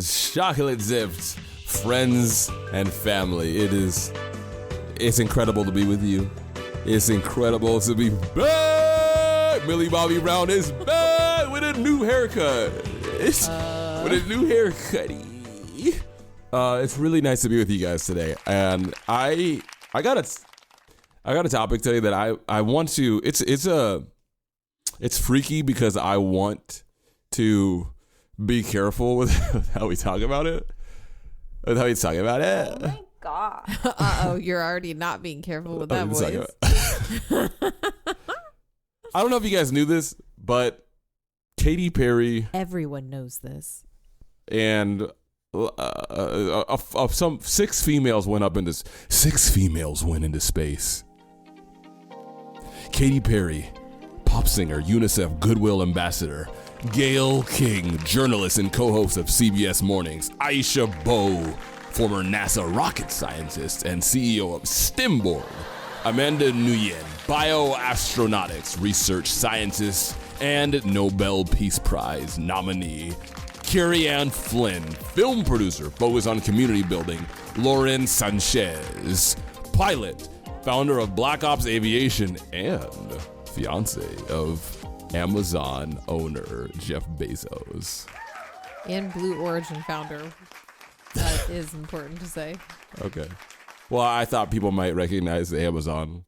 chocolate zipped friends and family. It's incredible to be with you. It's incredible to be back. Millie Bobby Brown is back with a new haircut. With a new haircut. It's really nice to be with you guys today, and I got a topic today that I want to. It's freaky because I want to be careful with how we talk about it. With how we talk about it. Oh my god. Uh-oh, you're already not being careful with that voice. I don't know if you guys knew this, but Katy Perry. Everyone knows this. And some 6 females went into space. Katy Perry, pop singer, UNICEF Goodwill Ambassador, Gayle King, journalist and co-host of CBS Mornings, Aisha Bowe, former NASA rocket scientist and CEO of STEMborg, Amanda Nguyen, bioastronautics research scientist and Nobel Peace Prize nominee, Carrie Ann Flynn, film producer focused on community building, Lauren Sanchez, pilot, founder of Black Ops Aviation, and fiance of Amazon owner Jeff Bezos. And Blue Origin founder. That is important to say. Okay. Well, I thought people might recognize Amazon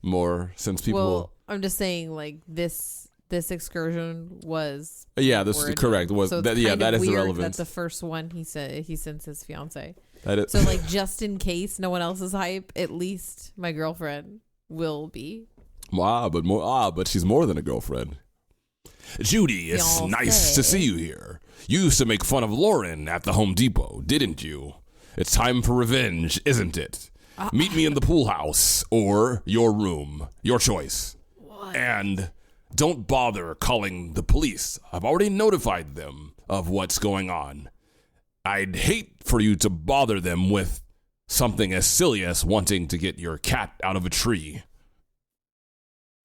more since people... Well, I'm just saying, like, this excursion was... Yeah, this is correct. So that is irrelevant. That's the first one he said he sent his fiance. That is. So, like, just in case no one else is hype, at least my girlfriend will be. But she's more than a girlfriend. Judy, it's nice to see you here. You used to make fun of Lauren at the Home Depot, didn't you? It's time for revenge, isn't it? Meet me in the pool house or your room. Your choice. What? And don't bother calling the police. I've already notified them of what's going on. I'd hate for you to bother them with something as silly as wanting to get your cat out of a tree.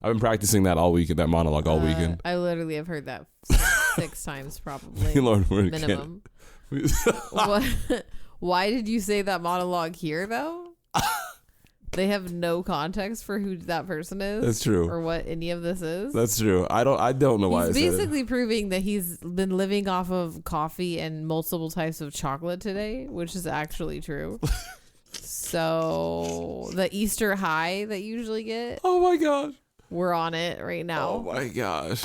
I've been practicing that all weekend, that monologue all weekend. I literally have heard that 6 times probably. Lord, minimum. What? Why did you say that monologue here, though? They have no context for who that person is. That's true. Or what any of this is. That's true. I don't know why. He's basically proving that he's been living off of coffee and multiple types of chocolate today, which is actually true. So the Easter high that you usually get. Oh my gosh. We're on it right now. Oh my gosh.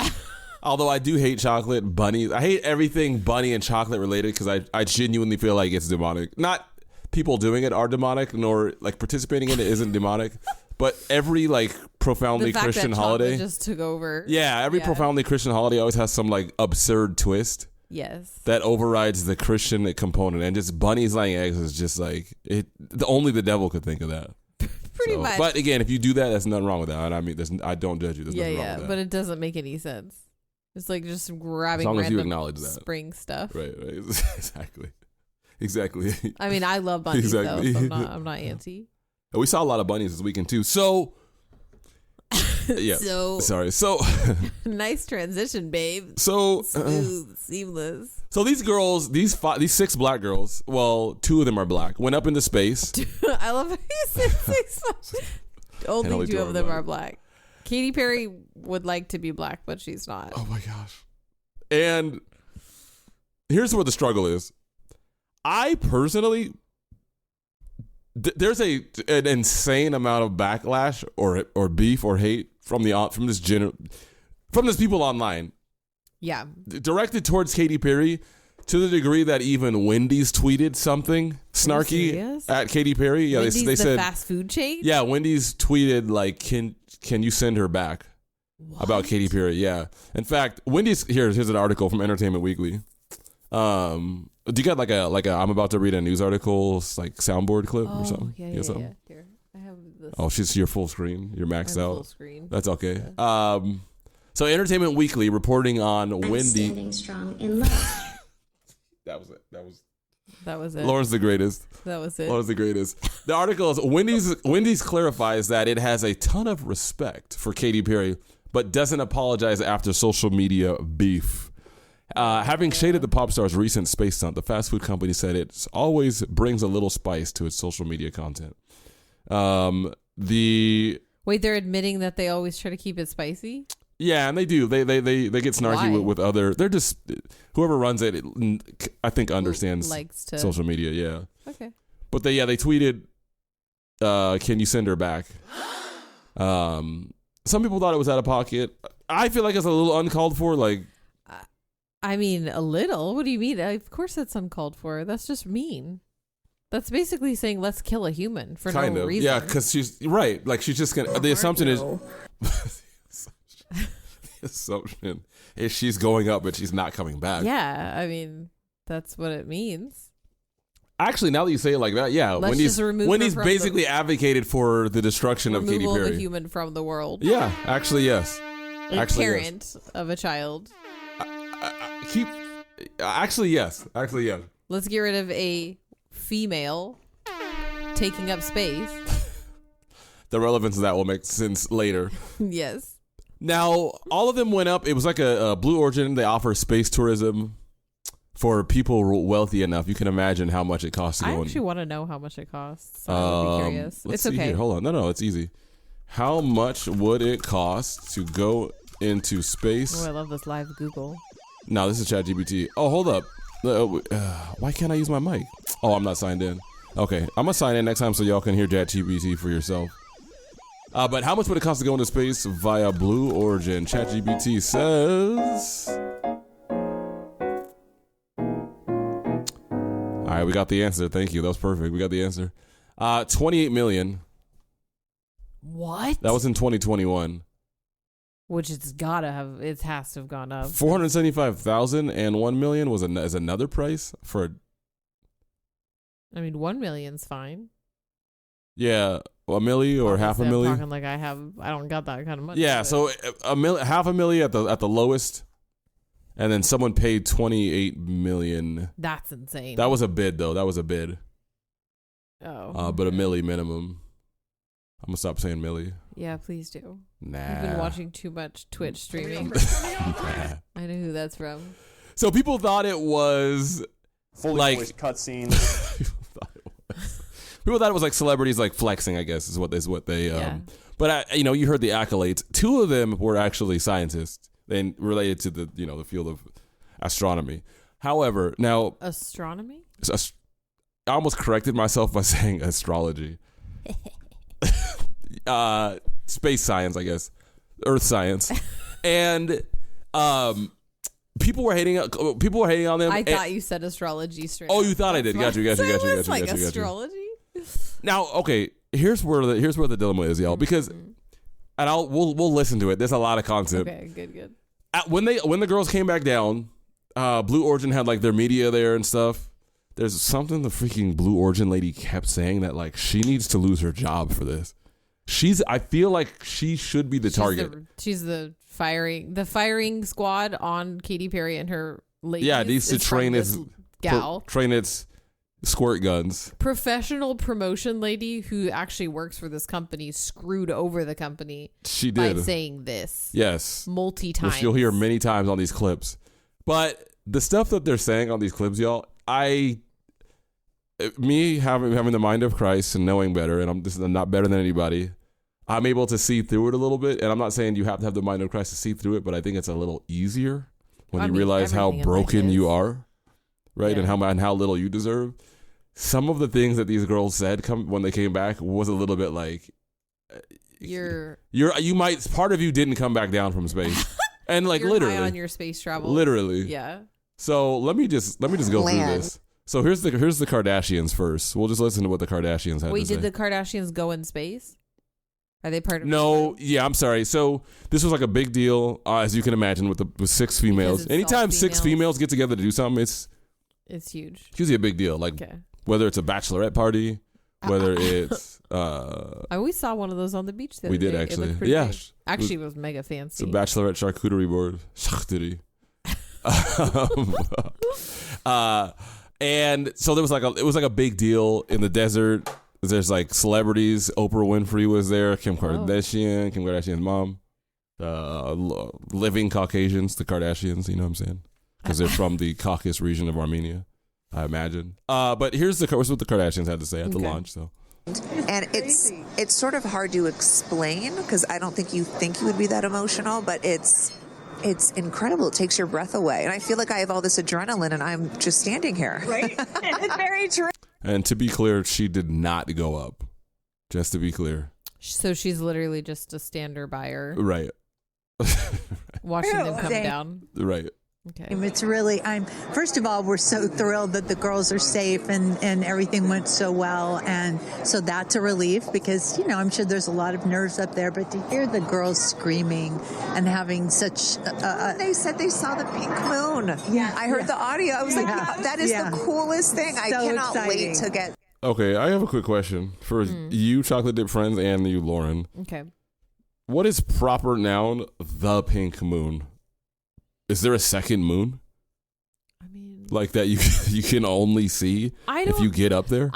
Although I do hate chocolate bunnies. I hate everything bunny and chocolate related because I genuinely feel like it's demonic. Not people doing it are demonic, nor like participating in it isn't demonic. But every like profoundly Christian holiday just took over. Yeah, every profoundly Christian holiday always has some like absurd twist. Yes. That overrides the Christian component, and just bunnies laying eggs is just like it. Only the devil could think of that. Pretty much. But again, if you do that, there's nothing wrong with that. And I mean, I don't judge you. There's nothing wrong with that. But it doesn't make any sense. It's like just grabbing as long as you random acknowledge that. spring stuff. Right. Exactly. I mean, I love bunnies though, so I'm not anti. And we saw a lot of bunnies this weekend too. So yeah. So nice transition, babe. So smooth, seamless. So these girls, these 6 black girls, well, 2 of them are black, went up into space. I love how you said 6. Only 2 of them are black. Katy Perry would like to be black, but she's not. Oh my gosh. And here's where the struggle is. I personally, there's an insane amount of backlash or beef or hate from this people online. Yeah. Directed towards Katy Perry to the degree that even Wendys tweeted something snarky at Katy Perry. Yeah, Wendys, they said fast food chain? Yeah, Wendys tweeted like, can you send her back? What? About Katy Perry. Yeah. In fact, Wendys, here's an article from Entertainment Weekly. Do you got like a I'm about to read a news article like soundboard clip or something? Yeah. Here, I have this. Oh, she's your full screen. You're maxed out. Full screen. That's okay. Yeah. So Entertainment Weekly reporting on Wendy. Standing strong in love. That was it. Lauren's the greatest. That was it. Lauren's the greatest. The article is Wendy's clarifies that it has a ton of respect for Katy Perry, but doesn't apologize after social media beef. Having shaded the pop star's recent space stunt, the fast food company said it always brings a little spice to its social media content. Wait, they're admitting that they always try to keep it spicy? Yeah, and they do. They get snarky with other. They're just whoever runs it. I think understands likes to social media. Yeah. Okay. But they tweeted, "Can you send her back?" Some people thought it was out of pocket. I feel like it's a little uncalled for. Like, I mean, a little. What do you mean? Of course, that's uncalled for. That's just mean. That's basically saying let's kill a human for no reason. Yeah, because she's right. Like she's just gonna. The assumption is. The assumption is she's going up, but she's not coming back. Yeah, I mean that's what it means. Actually, now that you say it like that, yeah, Wendys basically advocated for the destruction of Katy Perry. Removal of a human from the world. Yeah, actually, yes. A parent of a child. Actually, yes. Let's get rid of a female taking up space. The relevance of that will make sense later. Yes. Now, all of them went up. It was like a Blue Origin. They offer space tourism for people wealthy enough. You can imagine how much it costs to go. I actually want to know how much it costs. So I would be curious. It's okay. Here. Hold on. No, it's easy. How much would it cost to go into space? Oh, I love this live Google. No, this is ChatGPT. Oh, hold up. Why can't I use my mic? Oh, I'm not signed in. Okay, I'm gonna sign in next time so y'all can hear ChatGPT for yourself. But how much would it cost to go into space via Blue Origin? ChatGPT says. All right, we got the answer. Thank you. That was perfect. We got the answer. 28 million. What? That was in 2021. Which it has to have gone up. 475,000 and 1 million is another price for. I mean, 1 million's fine. Yeah, a milli or half a milli. I'm talking like I don't got that kind of money. Yeah, so half a milli at the lowest, and then someone paid 28 million. That's insane. That was a bid, though. That was a bid. Oh. But a milli minimum. I'm gonna stop saying milli. Yeah, please do. Nah. I've been watching too much Twitch streaming. Nah. I know who that's from. So people thought it was fully like voiced cutscene. People thought it was like celebrities like flexing, I guess is what they Yeah. But you heard the accolades. 2 of them were actually scientists and related to the field of astronomy. However, now astronomy? I almost corrected myself by saying astrology. Space science, I guess. Earth science. And people were hating on them. I thought you said astrology straight. Oh, you thought I did. Got you. Like astrology? Now, okay, here's where the dilemma is, y'all. Because, and we'll listen to it. There's a lot of content. Okay, good. When the girls came back down, Blue Origin had like their media there and stuff. There's something the freaking Blue Origin lady kept saying that like she needs to lose her job for this. I feel like she should be the target. She's the firing squad on Katy Perry and her ladies. Yeah, needs to train its train its squirt guns. Professional promotion lady who actually works for this company screwed over the company. She did by saying this. Yes, multi times. Which you'll hear many times on these clips. But the stuff that they're saying on these clips, y'all, me having the mind of Christ and knowing better, and I'm not better than anybody. I'm able to see through it a little bit, and I'm not saying you have to have the mind of Christ to see through it, but I think it's a little easier when you realize how broken you are, right, yeah. and how little you deserve. Some of the things that these girls said when they came back was a little bit like you might part of you didn't come back down from space, and like you're literally high on your space travel, literally, yeah. So let me just go through this. So here's the Kardashians first. We'll just listen to what the Kardashians had to say. Wait, did the Kardashians go in space? Are they part of? No, yeah, I'm sorry. So this was like a big deal, as you can imagine, with 6 females. Anytime 6 females get together to do something, it's huge. It's usually a big deal. Like whether it's a bachelorette party, whether it's. I always saw one of those on the beach. We did actually. Yeah, actually, it was mega fancy. It's a bachelorette charcuterie board. Charcuterie. And so there was it was like a big deal in the desert. There's like celebrities. Oprah Winfrey was there. Kim Kardashian's mom. Living Caucasians, the Kardashians. You know what I'm saying? because they're from the Caucasus region of Armenia, I imagine. But here's what the Kardashians had to say at the launch. So, and it's sort of hard to explain because I don't think you would be that emotional, but it's incredible. It takes your breath away, and I feel like I have all this adrenaline, and I'm just standing here. Right? It's very true. And to be clear, she did not go up. Just to be clear. So she's literally just a stander buyer. Right. Watching them come down. Right. Okay. It's really, first of all, we're so thrilled that the girls are safe and everything went so well. And so that's a relief because, I'm sure there's a lot of nerves up there, but to hear the girls screaming and having such they said they saw the pink moon. Yeah. I heard the audio. I was like, that is the coolest thing. I cannot wait to get. Okay, I have a quick question for you, Chocolate Dip friends, and you, Lauren. Okay. What is proper noun, the pink moon? Is there a second moon? I mean, like that you can only see if you get up there?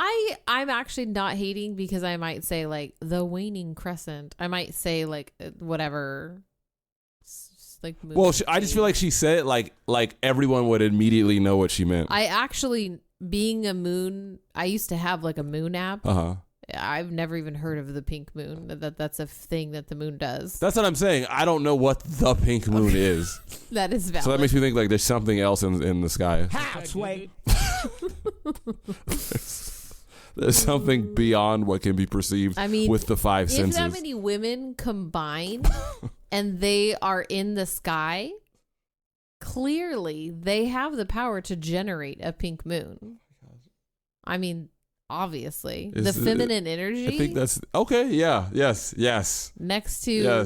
I'm actually not hating because I might say like the waning crescent. I might say like whatever. Like moon. Well, I just feel like she said it like everyone would immediately know what she meant. I actually, being a moon, I used to have like a moon app. I've never even heard of the pink moon. That's a thing that the moon does. That's what I'm saying. I don't know what the pink moon is. That is valid. So that makes me think like there's something else in the sky. There's something beyond what can be perceived with the five senses. If that many women combine and they are in the sky, clearly they have the power to generate a pink moon. I mean, obviously. The feminine energy. I think that's okay. Yeah. Yes. Next to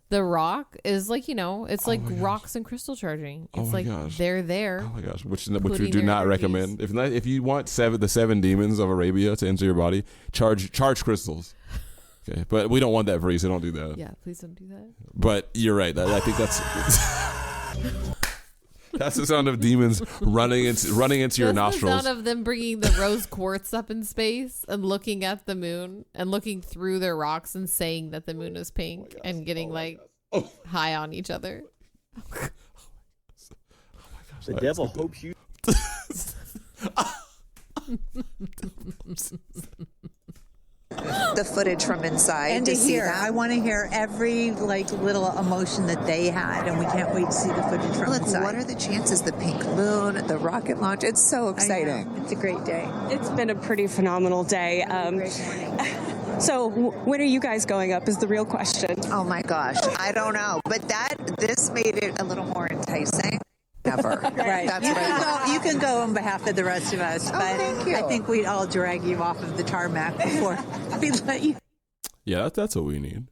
the rock is like, it's like rocks and crystal charging. It's like they're there. Oh my gosh. Which we do not recommend. If you want the seven demons of Arabia to enter your body, charge crystals. Okay. But we don't want that for you, so don't do that. Yeah, please don't do that. But you're right. I think that's that's the sound of demons running into your nostrils. The sound of them bringing the rose quartz up in space and looking at the moon and looking through their rocks and saying that the moon is pink and getting high on each other. Oh my gosh. The devil hopes you. The footage from inside and to hear I want to hear every little emotion that they had, and we can't wait to see the footage from inside. What are the chances? The pink moon, the rocket launch, it's so exciting. It's a great day. It's been a pretty phenomenal day. So when are you guys going up is the real question. Oh my gosh, I don't know, but this made it a little more enticing. Never. Right. That's you can go on behalf of the rest of us, but thank you. I think we'd all drag you off of the tarmac before we let you. Yeah, that's what we need.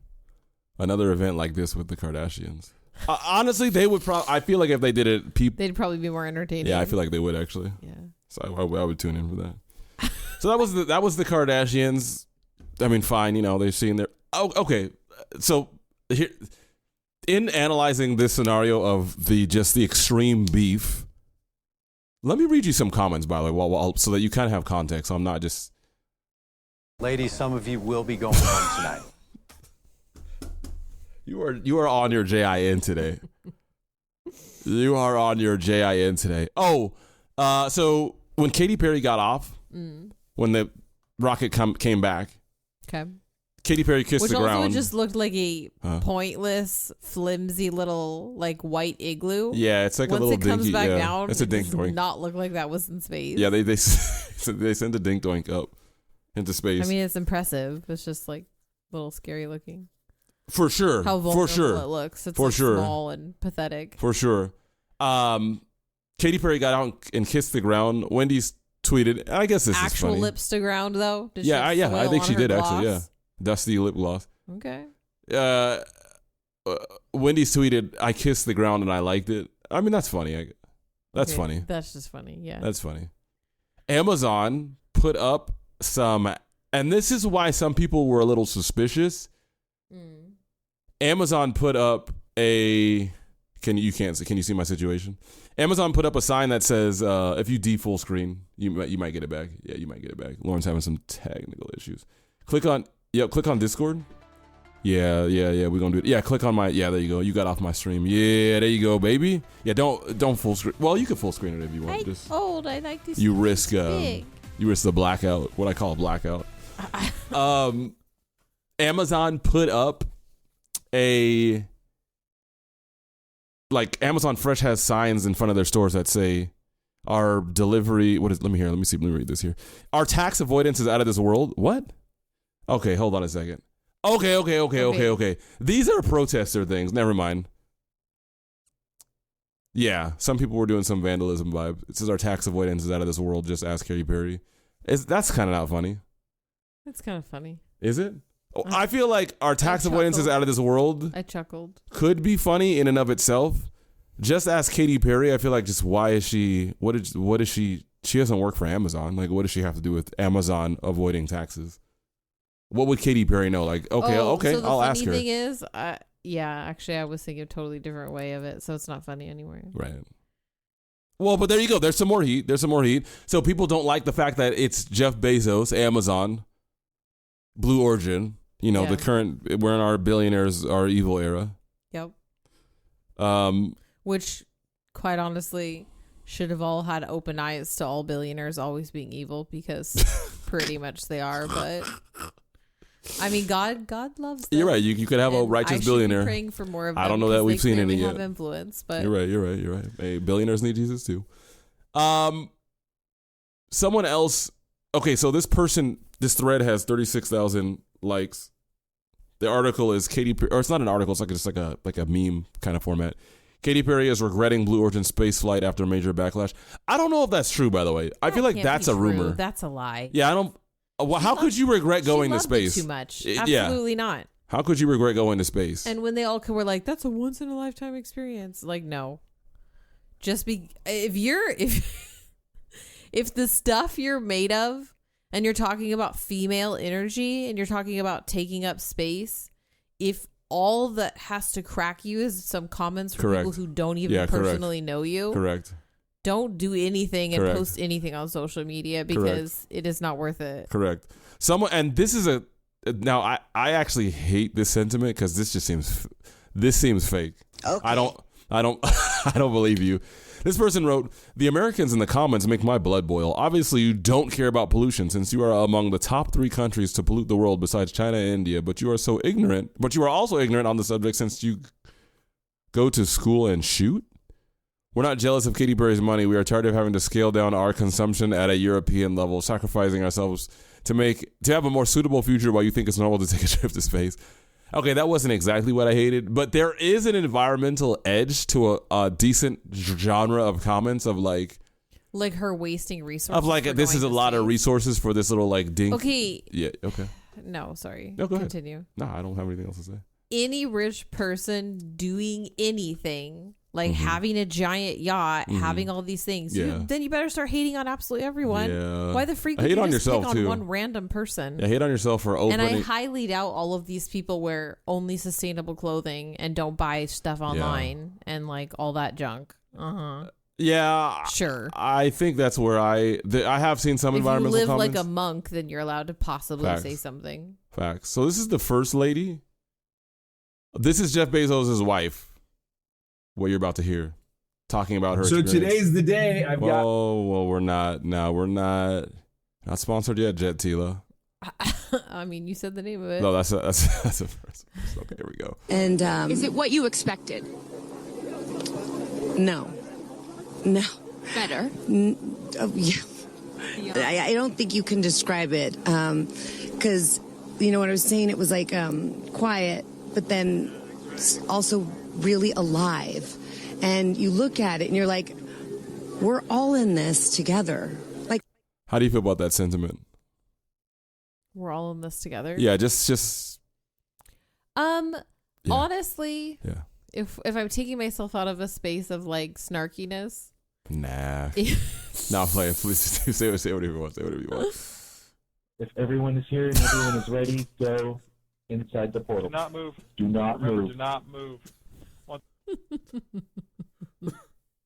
Another event like this with the Kardashians. Honestly, they would probably. I feel like if they did it, they'd probably be more entertaining. Yeah, I feel like they would actually. Yeah. So I would tune in for that. So that was the Kardashians. I mean, fine. They've seen their. Oh, okay. So here. In analyzing this scenario of the extreme beef, let me read you some comments, by the way, so that you kind of have context. So I'm not just. Ladies, some of you will be going home tonight. You are on your JIN today. You are on your JIN today. Oh, so when Katy Perry got off, when the rocket came back, okay. Katy Perry kissed the ground. Which also just looked like a pointless, flimsy little white igloo. Yeah, it's like a little dinky. Once it comes back down, it's a dink doink. Does not look like that was in space. Yeah, they sent a dink doink up into space. I mean, it's impressive. It's just a little scary looking. For sure. How vulnerable it looks. It's small and pathetic. For sure. Katy Perry got out and kissed the ground. Wendys tweeted. I guess this is funny. Actual lips to ground though. I think she did actually. Yeah. Dusty lip gloss. Okay. Wendys tweeted, "I kissed the ground and I liked it." I mean, that's funny. That's funny. That's just funny. Yeah. That's funny. Amazon put up some, and this is why some people were a little suspicious. Amazon put up a. Can you see my situation? Amazon put up a sign that says, "If you full screen, you might get it back." Yeah, you might get it back. Lauren's having some technical issues. Click on Discord. Yeah. We're gonna do it. Yeah, click on my. Yeah, there you go. You got off my stream. Yeah, there you go, baby. Yeah, don't full screen. Well, you can full screen it if you want. Just old. I like this. you risk big. you risk the blackout. What I call a blackout. Amazon put up Amazon Fresh has signs in front of their stores that say our delivery. Let me read this here. Our tax avoidance is out of this world. What? Okay, hold on a second. Okay. These are protester things. Never mind. Yeah, some people were doing some vandalism vibe. It says our tax avoidance is out of this world. Just ask Katy Perry. That's kind of not funny. That's kind of funny. Is it? I feel like our tax avoidance is out of this world. I chuckled. Could be funny in and of itself. Just ask Katy Perry. I feel like just why is she? What is she? She doesn't work for Amazon. Like, what does she have to do with Amazon avoiding taxes? What would Katy Perry know? Like, okay, so the I'll ask her. funny thing is, actually, I was thinking a totally different way of it, so it's not funny anymore. Right. Well, but there you go. There's some more heat. So people don't like the fact that it's Jeff Bezos, Amazon, Blue Origin. You know, the current. We're in our billionaires are evil era. Yep. Which, quite honestly, should have all had open eyes to all billionaires always being evil, because pretty much they are. But I mean, God loves them. You're right. You could have a righteous billionaire. I should be praying for more of them. I don't know that we've seen any yet. Have influence, but You're right. Hey, billionaires need Jesus too. Someone else. Okay, so this thread has 36,000 likes. The article is Katy Perry, or it's not an article. It's just like a meme kind of format. Katy Perry is regretting Blue Origin space flight after major backlash. I don't know if that's true, by the way. I feel like that's a rumor. That's a lie. Yeah, I don't. Well, how could you regret going to space? Too much. Absolutely not. How could you regret going to space? And when they all were like, "That's a once in a lifetime experience," like, no. Just if the stuff you're made of, and you're talking about female energy, and you're talking about taking up space, if all that has to crack you is some comments from people who don't even personally know you. Correct. Don't do anything and post anything on social media, because it is not worth it. Correct. And this is now I actually hate this sentiment, because this seems fake. Okay. I don't I don't believe you. This person wrote, "The Americans in the comments make my blood boil. Obviously, you don't care about pollution, since you are among the top 3 countries to pollute the world besides China and India. But you are also ignorant on the subject, since you go to school and shoot. We're not jealous of Katy Perry's money. We are tired of having to scale down our consumption at a European level, sacrificing ourselves to have a more suitable future while you think it's normal to take a trip to space." Okay, that wasn't exactly what I hated, but there is an environmental edge to a decent genre of comments of like her wasting resources. Of like, this is a lot of resources for this little like dink. Okay. Yeah. Okay. No, sorry. No, go ahead. Continue. No, I don't have anything else to say. Any rich person doing anything, like having a giant yacht, having all these things, then you better start hating on absolutely everyone. Yeah. Why the freak would you just pick on one random person? Yeah, hate on yourself for opening. And I highly doubt all of these people wear only sustainable clothing and don't buy stuff online and like all that junk. Yeah, sure. I think that's where I have seen some environmental comments. If you live like a monk, then you're allowed to possibly say something. Facts. So this is the first lady. This is Jeff Bezos' wife. What you're about to hear, talking about her. So today's the day. Well, we're not. No, we're not sponsored yet, Jet Tila. I mean, you said the name of it. No, that's the first. Okay, here we go. And is it what you expected? No. Better. Yeah. I don't think you can describe it, because you know what I was saying. It was like quiet, but then also really alive. And you look at it and you're like, we're all in this together. Like, how do you feel about that sentiment? We're all in this together. Yeah, just. Honestly, if I'm taking myself out of a space of like snarkiness, nah. No, I'm playing. Please say whatever you want. Say whatever you want. If everyone is here and everyone is ready, go inside the portal. Do not move. Do not Remember, move. Do not move.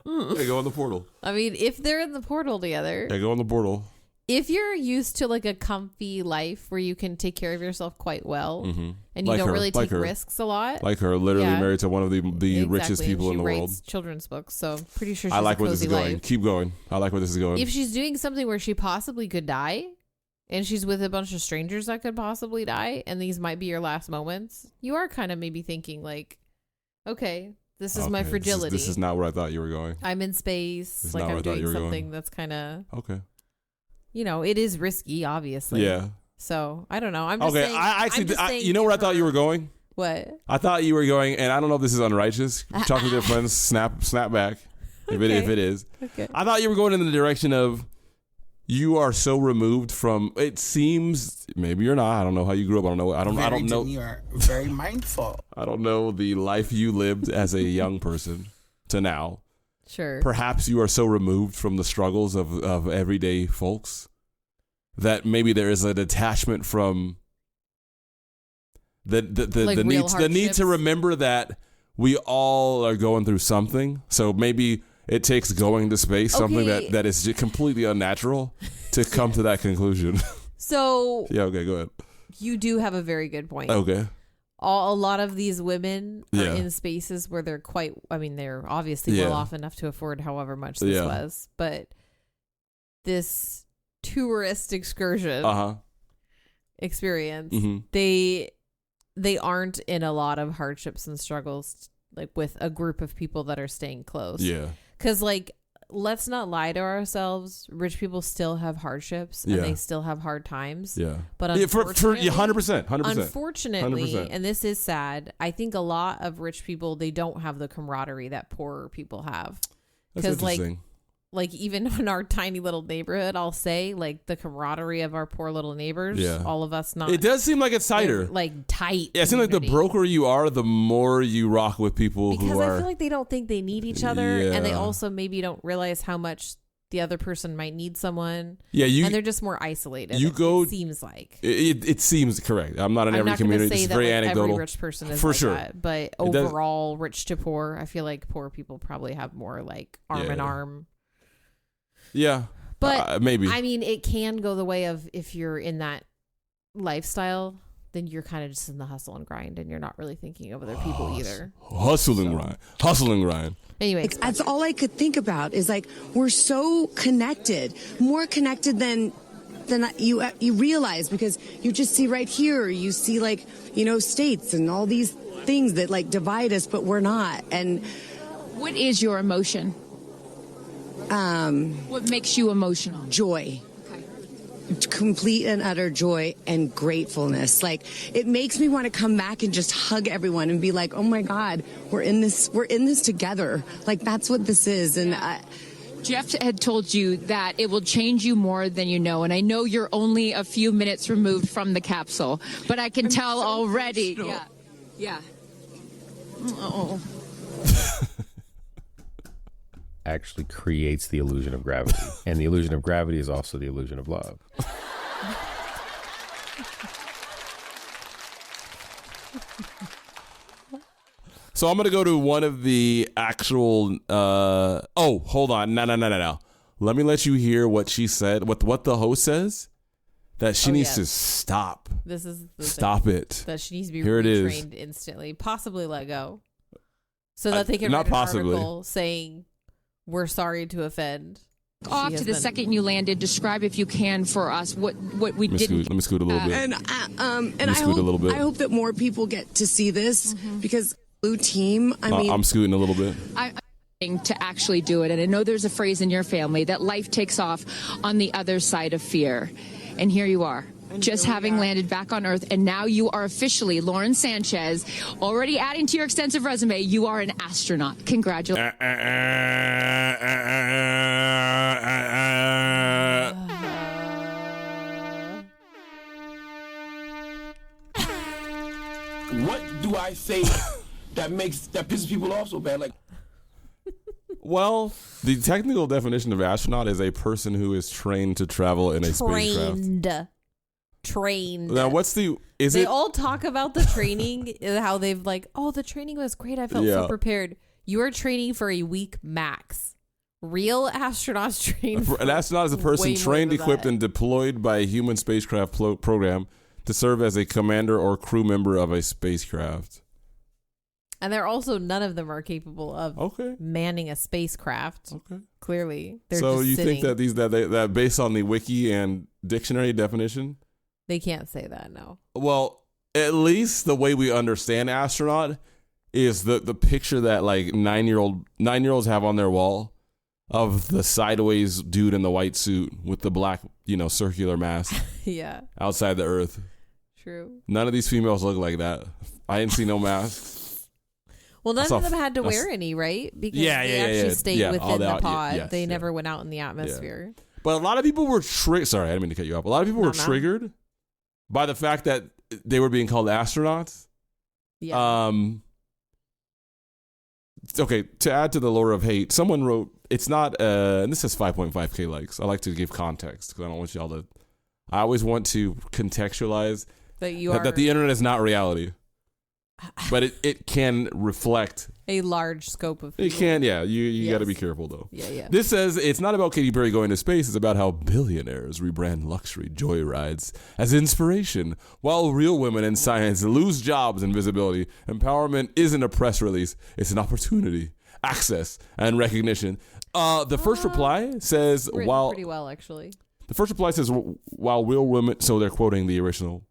Hey, go in the portal. I mean, if they're in the portal together. Hey, go in the portal. if you're used to like a comfy life where you can take care of yourself quite well and you Like don't her, really like take her. risks a lot. Like her, literally Yeah. married to one of the Exactly, richest and people in the she world. writes children's books, so I'm pretty sure she's I like a where this cozy is going. life. Keep going. I like where this is going. If she's doing something where she possibly could die and she's with a bunch of strangers that could possibly die and these might be your last moments, you are kind of maybe thinking like, okay, this is my Okay, fragility. This is not where I thought you were going. I'm in space. This is Like not where I'm I thought you doing were something going. that's kind of, Okay. you know, it is risky, obviously. Yeah. So I don't know. I'm just Okay. saying. I actually, I'm just saying you know where I give thought you her- were going? What? I thought you were going, and I don't know if this is unrighteous. Talking to your friends, snap back. If it is. Okay. I thought you were going in the direction of you are so removed from. It seems maybe you're not. I don't know how you grew up. I don't know. I don't know. You're very mindful. I don't know the life you lived as a young person to now. Sure. Perhaps you are so removed from the struggles of everyday folks that maybe there is a detachment from Like the real need hardships? to remember that we all are going through something. So maybe it takes going to space, something Okay. that is just completely unnatural, to come to that conclusion. So Yeah, okay, go ahead. you do have a very good point. Okay. A lot of these women are Yeah. in spaces where they're quite, I mean, they're obviously Yeah. well off enough to afford however much this Yeah. was, but this tourist excursion Uh-huh. experience, Mm-hmm. they aren't in a lot of hardships and struggles like with a group of people that are staying close. Yeah. Because like, let's not lie to ourselves. Rich people still have hardships and Yeah. they still have hard times. Yeah. But Yeah, for unfortunately, 100%. unfortunately, 100%. and this is sad, I think a lot of rich people, they don't have the camaraderie that poorer people have. That's Because interesting. like even in our tiny little neighborhood, I'll say like the camaraderie of our poor little neighbors, Yeah. all of us not. It does seem like it's tighter. Like tight. Yeah, it seems like the community. broker you are, the more you rock with people Because who I are. feel like they don't think they need each other, and they Yeah. also maybe don't realize how much the other person might need someone. Yeah, you- and they're just more isolated. you go- It seems like. It seems correct. I'm not in I'm every not going to community. say It's that very like, anecdotal. every rich person is for like sure. that, but It does- overall, rich to poor, I feel like poor people probably have more like arm in Yeah. arm. Yeah, But maybe. I mean, it can go the way of if you're in that lifestyle, then you're kind of just in the hustle and grind, and you're not really thinking of other people either. Hustling Ryan. Anyway, That's all I could think about is like we're so connected, more connected than you realize, because you just see right here, you see like, you know, states and all these things that like divide us, but we're not. And what is your emotion? What makes you emotional? Joy. Complete and utter joy and gratefulness. Like it makes me want to come back and just hug everyone and be like, oh my God, we're in this together. Like that's what this is. And Jeff had told you that it will change you more than you know. And I know you're only a few minutes removed from the capsule, but I can tell so already. emotional. Yeah. Oh. Actually creates the illusion of gravity. And the illusion of gravity is also the illusion of love. So I'm gonna go to one of the actual. Hold on, no. Let me let you hear what she said. What the host says, that she needs to stop. This is the Stop thing, it. That she needs to be Here it is. retrained instantly, possibly let go, so that they can not write an possibly. article saying we're sorry to offend. Off She to has the been- second you landed. Describe, if you can, for us what we Let me didn't. let me scoot a little bit. and Let me scoot a little bit. I hope that more people get to see this because Blue Team. I mean, I'm scooting a little bit. I'm to actually do it, and I know there's a phrase in your family that life takes off on the other side of fear, and here you are. Just having landed back on Earth, and now you are officially Lauren Sanchez. Already adding to your extensive resume, you are an astronaut. Congratulations. What do I say that pisses people off so bad? Like, Well, the technical definition of astronaut is a person who is trained to travel in a spacecraft. Trained. Now, what's the? Is they it? all talk about the training, how they've like, oh, the training was great. I felt Yeah. so prepared. You are training for a week max. Real astronauts trained. An astronaut is a person way more trained, than equipped, that. and deployed by a human spacecraft program to serve as a commander or crew member of a spacecraft. And they're also, none of them are capable of manning a spacecraft. Okay. Clearly. They're So just you sitting. think that based on the wiki and dictionary definition? They can't say that, no. Well, at least the way we understand astronaut is the picture that like 9-year-olds have on their wall of the sideways dude in the white suit with the black, circular mask. Yeah. Outside the Earth. True. None of these females look like that. I didn't see no masks. Well, none of them had to wear any, right? Because they actually stayed within the pod. They never went out in the atmosphere. Yeah. But a lot of people were triggered. Sorry, I didn't mean to cut you off. A lot of people were triggered by the fact that they were being called astronauts. Yeah. Okay, to add to the lore of hate, someone wrote, it's not, and this has 5.5K likes. I like to give context because I don't want y'all to, I always want to contextualize that the internet is not reality. But it can reflect a large scope of people. It can, yeah. You got to be careful, though. Yeah. This says it's not about Katy Perry going to space. It's about how billionaires rebrand luxury joyrides as inspiration, while real women in science lose jobs and visibility. Empowerment isn't a press release. It's an opportunity, access, and recognition. The first reply says, while... pretty well, actually. The first reply says, while real women... So they're quoting the original...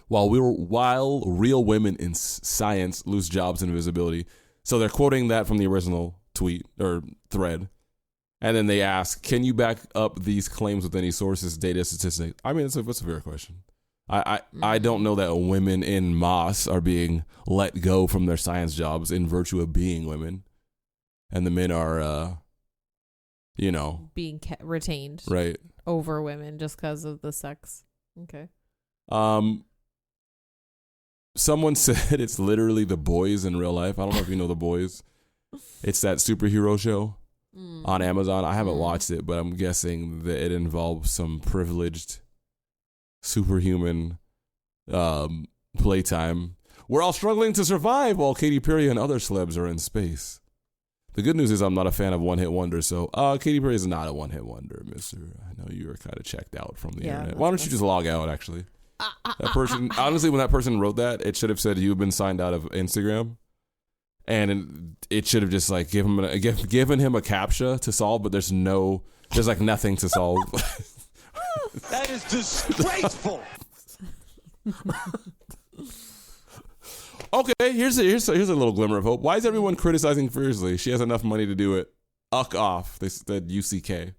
While real women in science lose jobs and visibility. So they're quoting that from the original tweet or thread. And then they ask, can you back up these claims with any sources, data, statistics? I mean, that's a fair question. I don't know that women in Moss are being let go from their science jobs in virtue of being women. And the men are, being retained. Right. Over women just because of the sex. Okay. Someone said it's literally The Boys in real life. I don't know if you know The Boys. It's that superhero show on Amazon. I haven't watched it, but I'm guessing that it involves some privileged superhuman playtime. We're all struggling to survive while Katy Perry and other celebs are in space. The good news is I'm not a fan of one-hit wonders, so Katy Perry is not a one-hit wonder, mister. I know you were kind of checked out from the internet. Why don't you just log out, actually? That person, honestly, when that person wrote that, it should have said you've been signed out of Instagram, and it should have just like given him a CAPTCHA to solve, but there's like nothing to solve. That is disgraceful. Okay, here's a little glimmer of hope. Why is everyone criticizing fiercely? She has enough money to do it. Uck off. They said UCK.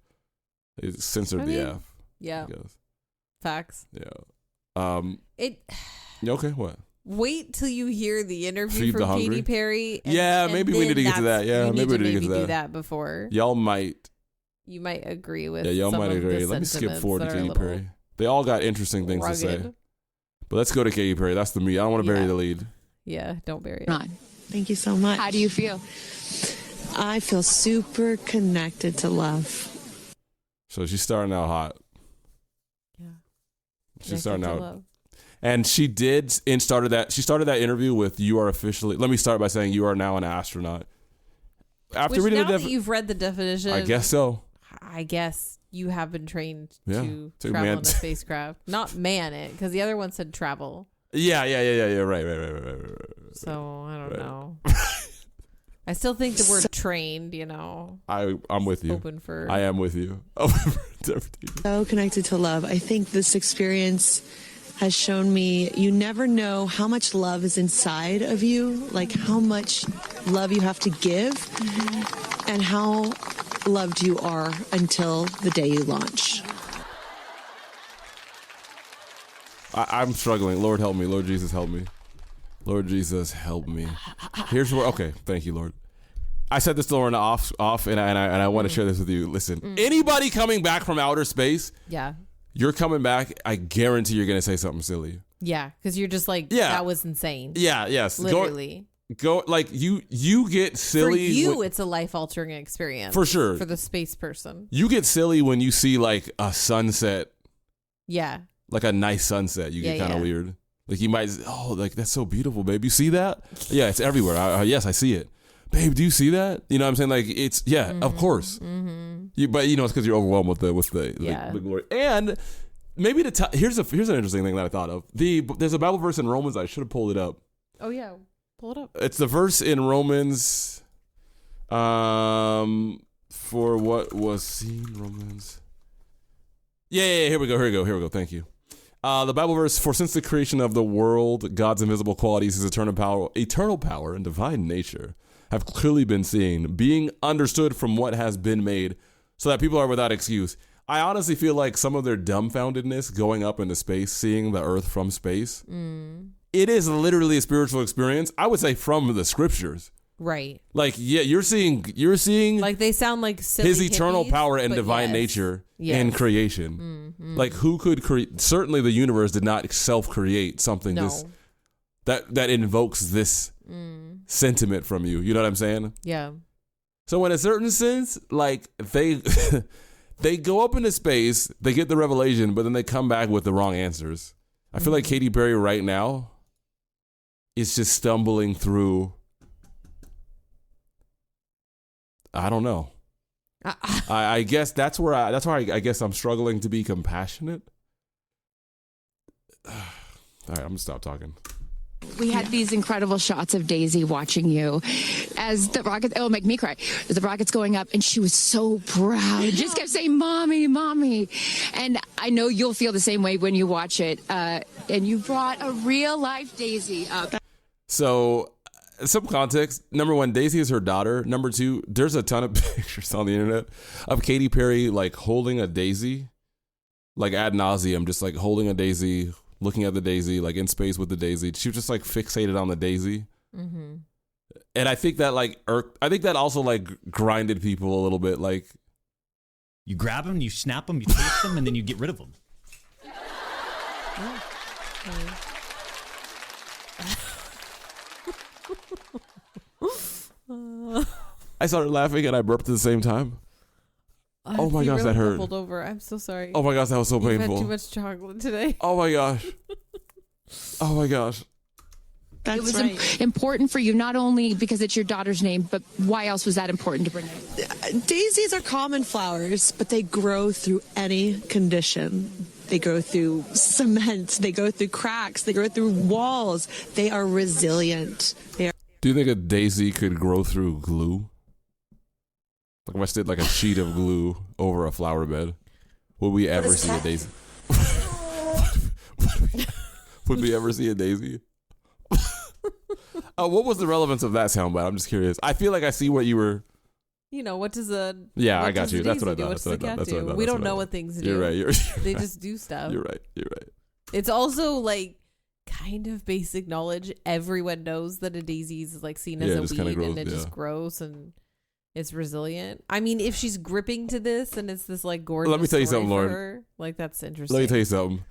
They censored the F. Yeah. Facts. Yeah. Okay, what? Wait till you hear the interview from Katy Perry. Maybe we need to get to that. Yeah, maybe we need to get to that. Do that before. Y'all might. You might agree with. Yeah, y'all some might of agree. the Let me skip forward to Katy little Perry. They all got interesting things rugged. to say. But let's go to Katy Perry. That's the meat. I don't want to bury the lead. Yeah, don't bury it. Thank you so much. How do you feel? I feel super connected to love. So she's starting out hot. Yeah. She's starting out. And she started that interview with "You are officially." Let me start by saying you are now an astronaut. After reading that you've read the definition, I guess so. I guess you have been trained to travel in a spacecraft, not man it, because the other one said travel. Yeah. Right. So I don't know. I still think the word trained, I'm with you. I am with you. So connected to love. I think this experience has shown me you never know how much love is inside of you, like how much love you have to give, and how loved you are until the day you launch. I'm struggling. Lord help me. Lord Jesus help me. Lord Jesus help me. Here's where. Okay, thank you, Lord. I said this to Lauren off, and I want to share this with you. Listen, anybody coming back from outer space, you're coming back. I guarantee you're gonna say something silly. Yeah, because you're just like, that was insane. Yeah, yes, literally. Go like you get silly. For you, it's a life-altering experience. For sure. For the space person. You get silly when you see like a sunset. Yeah. Like a nice sunset. You get kind of weird. Like you might, like that's so beautiful, babe. You see that? Yeah, it's everywhere. Yes, I see it. babe, do you see that? You know what I'm saying? Like, it's, of course. But, it's because you're overwhelmed with the glory. And maybe here's an interesting thing that I thought of. There's a Bible verse in Romans. I should have pulled it up. Oh, yeah. Pull it up. It's the verse in Romans for what was seen, Romans. Yeah, here we go. Thank you. The Bible verse, for since the creation of the world, God's invisible qualities, his eternal power and divine nature have clearly been seen, being understood from what has been made, so that people are without excuse. I honestly feel like some of their dumbfoundedness going up into space, seeing the earth from space, it is literally a spiritual experience, I would say, from the scriptures. Right. Like, yeah, you're seeing like they sound like silly his eternal hippies, power and divine nature in creation. Like, who could create? Certainly the universe did not self-create something that invokes this sentiment from you. You know what I'm saying? Yeah. So in a certain sense, like, they they go up into space, they get the revelation, but then they come back with the wrong answers. I feel like Katy Perry right now is just stumbling through. I don't know. I guess that's where I guess I'm struggling to be compassionate. All right, I'm gonna stop talking. We had these incredible shots of Daisy watching you as the rocket. It'll make me cry. As the rocket's going up, and she was so proud. Just kept saying, "Mommy, mommy," and I know you'll feel the same way when you watch it. And you brought a real life Daisy up. So, some context. Number one, Daisy is her daughter. Number two, there's a ton of pictures on the internet of Katy Perry like holding a daisy, like ad nauseum, just like holding a daisy, looking at the daisy, like in space with the daisy. She was just like fixated on the daisy. And I think that like I think that also like grinded people a little bit. Like, you grab them, you snap them, you taste them, and then you get rid of them. I started laughing and I burped at the same time. Oh my gosh, really that hurt. Pulled over. I'm so sorry. Oh my gosh, that was so You've painful. had too much chocolate today. Oh my gosh. Oh my gosh. It was important for you, not only because it's your daughter's name, but why else was that important to bring it? Daisies are common flowers, but they grow through any condition. They grow through cement. They go through cracks. They grow through walls. They are resilient. Do you think a daisy could grow through glue? Like if I stick like a sheet of glue over a flower bed, would we ever see a daisy? Would we ever see a daisy? What was the relevance of that soundbite? I'm just curious. I feel like I see what you were. You know, what does a yeah? I got you. That's what I do? thought. What does the cat do? We don't know what things do. You're right. They just do stuff. You're right. It's also like kind of basic knowledge. Everyone knows that a daisy is like seen as a weed and it just grows and it's resilient. I mean, if she's gripping to this and it's this like gorgeous. Let me tell you something, Lauren. Like that's interesting. Let me tell you something.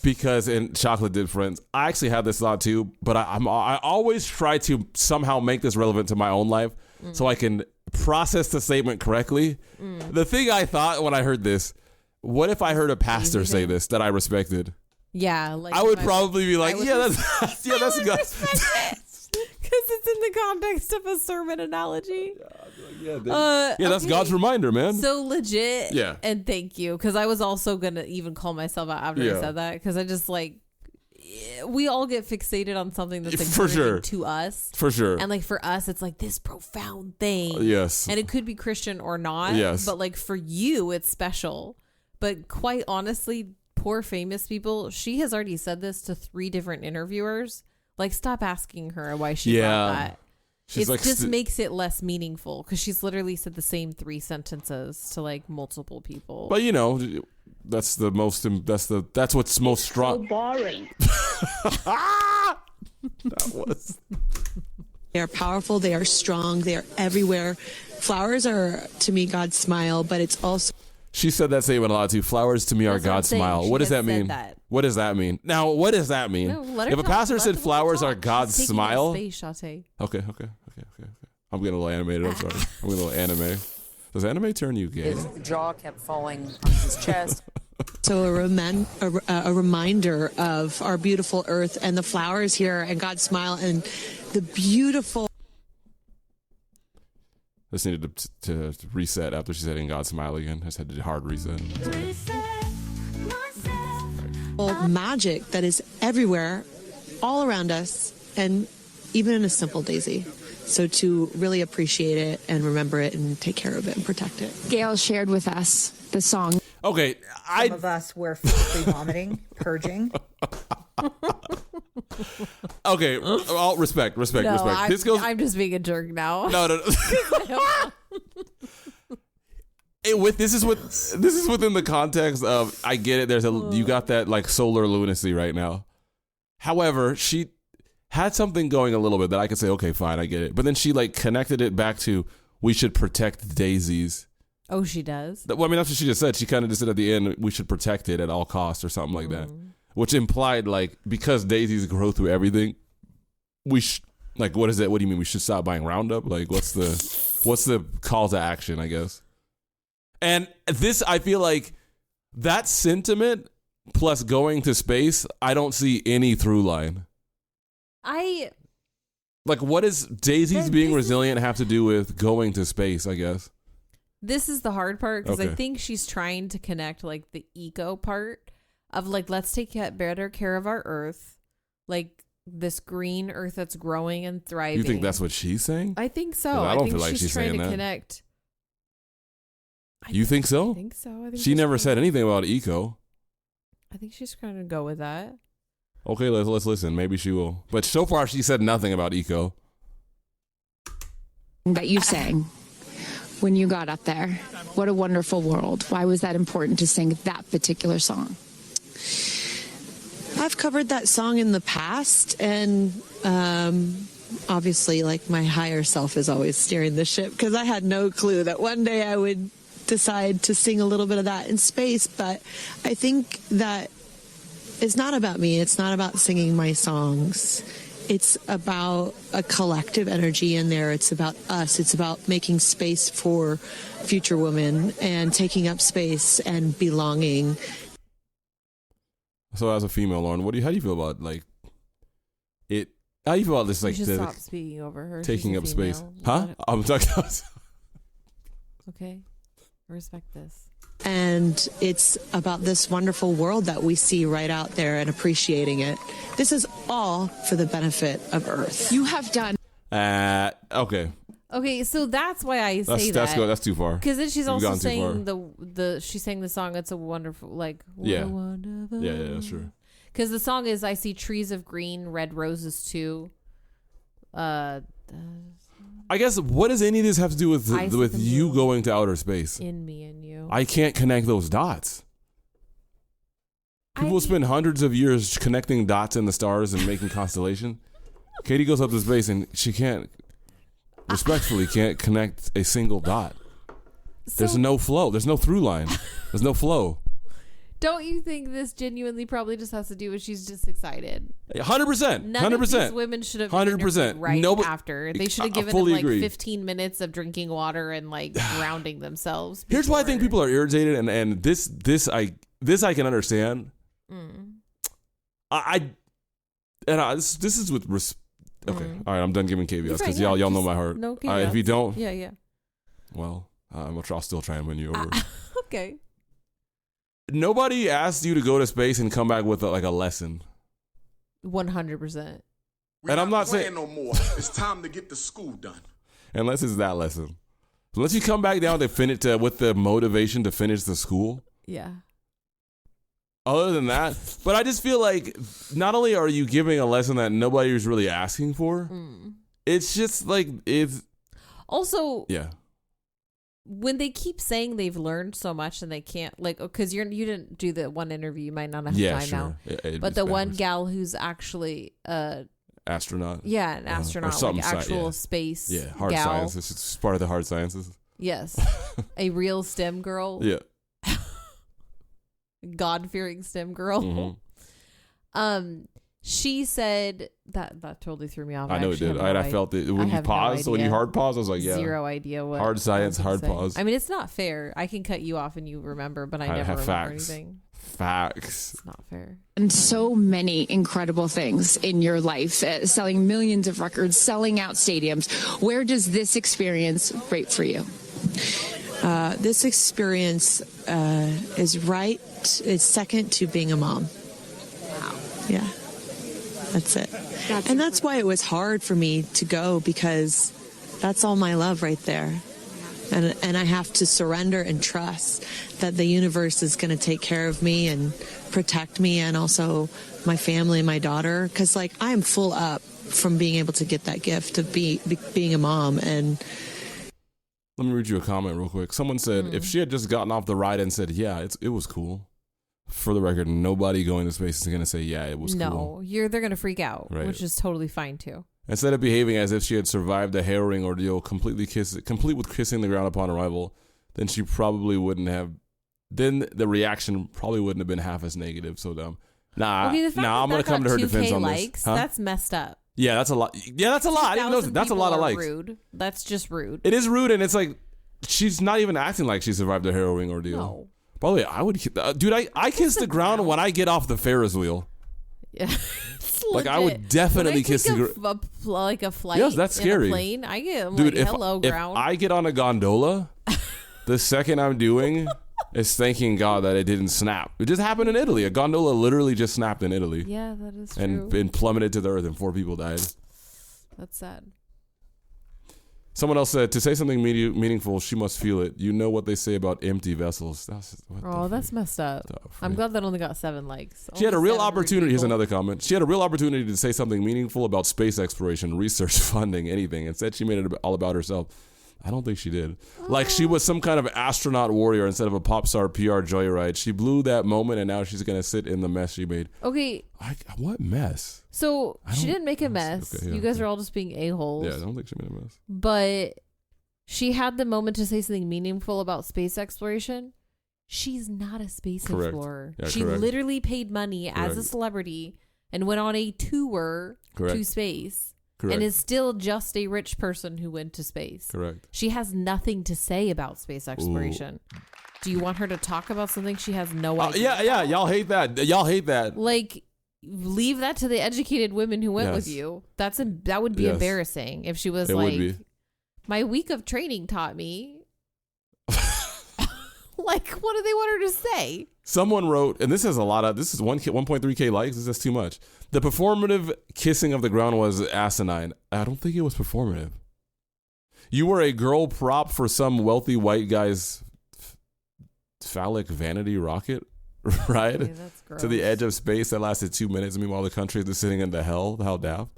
Because in Chocolate Dip Friends, I actually had this thought too, but I always try to somehow make this relevant to my own life so I can process the statement correctly. The thing I thought when I heard this, what if I heard a pastor say this that I respected? Yeah, like I would probably be like, that's good. Because it's in the context of a sermon analogy. That's God's reminder, man. So legit. Yeah. And thank you. Because I was also going to even call myself out after I said that. Because I just like, we all get fixated on something that's encouraging to us. For sure. And like for us, it's like this profound thing. Yes. And it could be Christian or not. Yes. But like for you, it's special. But quite honestly, poor famous people, she has already said this to 3 different interviewers. Like, stop asking her why she brought that. It like just makes it less meaningful because she's literally said the same 3 sentences to like multiple people. But you know, that's what's most strong. So boring. That was. They are powerful. They are strong. They are everywhere. Flowers are, to me, God's smile, but it's also. She said that statement a lot too. Flowers to me are God's smile. What does that mean? What does that mean? Now, what does that mean? No, if a pastor said flowers are God's smile. Okay. I'm getting a little animated. I'm sorry. I'm getting a little anime. Does anime turn you gay? His jaw kept falling on his chest. So a reminder of our beautiful earth and the flowers here and God's smile and the beautiful. Just needed to reset after she said "In God Smile Again." I just had to hard reset. Magic that is everywhere, all around us, and even in a simple daisy. So to really appreciate it and remember it and take care of it and protect it. Gail shared with us the song. Okay, Some of us were physically vomiting, purging. Okay, all respect. I'm just being a jerk now. No. This is within the context of, I get it. You got that like solar lunacy right now. However, she had something going a little bit that I could say, okay, fine, I get it. But then she like connected it back to, we should protect daisies. Oh, she does? Well, I mean, that's what she just said. She kind of just said at the end, we should protect it at all costs or something like that. Which implied like, because daisies grow through everything, like, what is it? What do you mean we should stop buying Roundup? Like, what's the call to action, I guess? And this, I feel like that sentiment plus going to space, I don't see any through line. Like, what does daisies being resilient have to do with going to space, I guess? This is the hard part, because Okay. I think she's trying to connect like the eco part of like, let's take better care of our earth, like this green earth that's growing and thriving. You think that's what she's saying? I think so. 'Cause I don't feel like she's she's trying saying to that. connect. You think so? I think so. I think She she's never trying said anything about eco. I think she's trying to go with that. Okay, let's listen. Maybe she will. But so far, she said nothing about eco. That you sang when you got up there. What a wonderful world. Why was that important to sing that particular song? I've covered that song in the past, and obviously, like, my higher self is always steering the ship, because I had no clue that one day I would decide to sing a little bit of that in space. But I think that it's not about me. It's not about singing my songs. It's about a collective energy in there. It's about us. It's about making space for future women and taking up space and belonging. So as a female, Lauren, how do you feel about like it? How do you feel about this? Like You should stop speaking over her. taking She's a up space, female. huh? I'm talking about. Okay, I respect this. And it's about this wonderful world that we see right out there and appreciating it. This is all for the benefit of Earth. You have done. Okay. Okay, so that's why I say That's that. good. That's too far. Because then she's You've also gone too saying far. she sang the song. It's a wonderful, like, what Yeah. a wonderful. Yeah, that's true. Because the song is, I see trees of green, red roses too. I guess, what does any of this have to do with I see the you moon going to outer space? in me and you. I can't connect those dots. People spend hundreds of years connecting dots in the stars and making constellation. Katy goes up to space and she respectfully can't connect a single dot. There's no flow. There's no through line. There's no flow. Don't you think this genuinely probably just has to do with she's just excited? 100%. None of 100%. these women should have been 100%. interviewed right Nobody- after. They should have I given fully them like agree. 15 minutes of drinking water and like grounding themselves. Here's why I think people are irritated, and this I can understand. This is with okay. All right, I'm done giving caveats because y'all know my heart. No All right, if you don't, yeah. well, I'll still try and win you over. Okay. Nobody asked you to go to space and come back with a lesson. 100%. And I'm not saying no more. It's time to get the school done. Unless it's that lesson. Unless you come back down to finish with the motivation to finish the school. Yeah. Other than that, but I just feel like not only are you giving a lesson that nobody was really asking for, it's just like it's. Also, yeah. When they keep saying they've learned so much and they can't, like, because you didn't do the one interview, you might not have time now. Yeah, but the one gal who's actually astronaut. Yeah, an astronaut, like actual space. Yeah, hard gal. sciences. It's part of the hard sciences. Yes, a real STEM girl. Yeah. God-fearing STEM girl. She said that totally threw me off. I know it did. I felt it when you paused. When you hard paused, I was like, yeah. Zero idea what. Hard science, hard pause. I mean, it's not fair. I can cut you off and you remember, but I never remember anything. Facts. It's not fair. And so many incredible things in your life, selling millions of records, selling out stadiums. Where does this experience rate for you? This experience is second to being a mom. Wow. Yeah, that's it. And that's why it was hard for me to go, because that's all my love right there. And I have to surrender and trust that the universe is going to take care of me and protect me, and also my family and my daughter. Because, like, I am full up from being able to get that gift of being a mom. And let me read you a comment real quick. Someone said, if she had just gotten off the ride and said, yeah, it was cool. For the record, nobody going to space is going to say, yeah, it was cool. No, they're going to freak out, Right. which is totally fine too. Instead of behaving as if she had survived a harrowing ordeal, complete with kissing the ground upon arrival, then she probably wouldn't have. Then the reaction probably wouldn't have been half as negative. So dumb. Nah, Okay, the fact I'm that gonna come to her 2K defense on likes, this. Huh? That's messed up. Yeah, that's a lot. Yeah, that's a lot. I didn't know that's a lot of likes. Rude. That's just rude. It is rude, and it's like she's not even acting like she survived a harrowing ordeal. No. By the way, I would, dude. I kiss the ground when I get off the Ferris wheel. Yeah. Like, I would definitely kiss the ground. Like a flight. Yes, that's scary. In a plane. I get Dude, like, hello, ground. If I get on a gondola, the second I'm doing is thanking God that it didn't snap. It just happened in Italy. A gondola literally just snapped in Italy. Yeah, that is true. And plummeted to the earth, and 4 people died. That's sad. Someone else said, to say something meaningful, she must feel it. You know what they say about empty vessels. That's messed up. I'm glad that only got 7 likes. She had a real opportunity. Here's another comment. She had a real opportunity to say something meaningful about space exploration, research, funding, anything. Instead, she made it all about herself. I don't think she did. Like, she was some kind of astronaut warrior instead of a pop star PR joyride. She blew that moment, and now she's going to sit in the mess she made. Okay. What mess? So she didn't make a mess. Okay, yeah, you guys are all just being a-holes. Yeah, I don't think she made a mess. But she had the moment to say something meaningful about space exploration. She's not a space explorer. Yeah, she correct. literally paid money as a celebrity and went on a tour to space. Correct. And is still just a rich person who went to space. Correct. She has nothing to say about space exploration. Ooh. Do you want her to talk about something she has no idea? Yeah. Y'all hate that. Like, leave that to the educated women who went with you. That would be embarrassing if she was like, my week of training taught me. Like, what do they want her to say? Someone wrote, and this is 1.3K likes. This is too much. The performative kissing of the ground was asinine. I don't think it was performative. You were a girl prop for some wealthy white guy's phallic vanity rocket, right? Okay, that's gross. To the edge of space that lasted 2 minutes. Meanwhile, the country is sitting in the hell. How daft.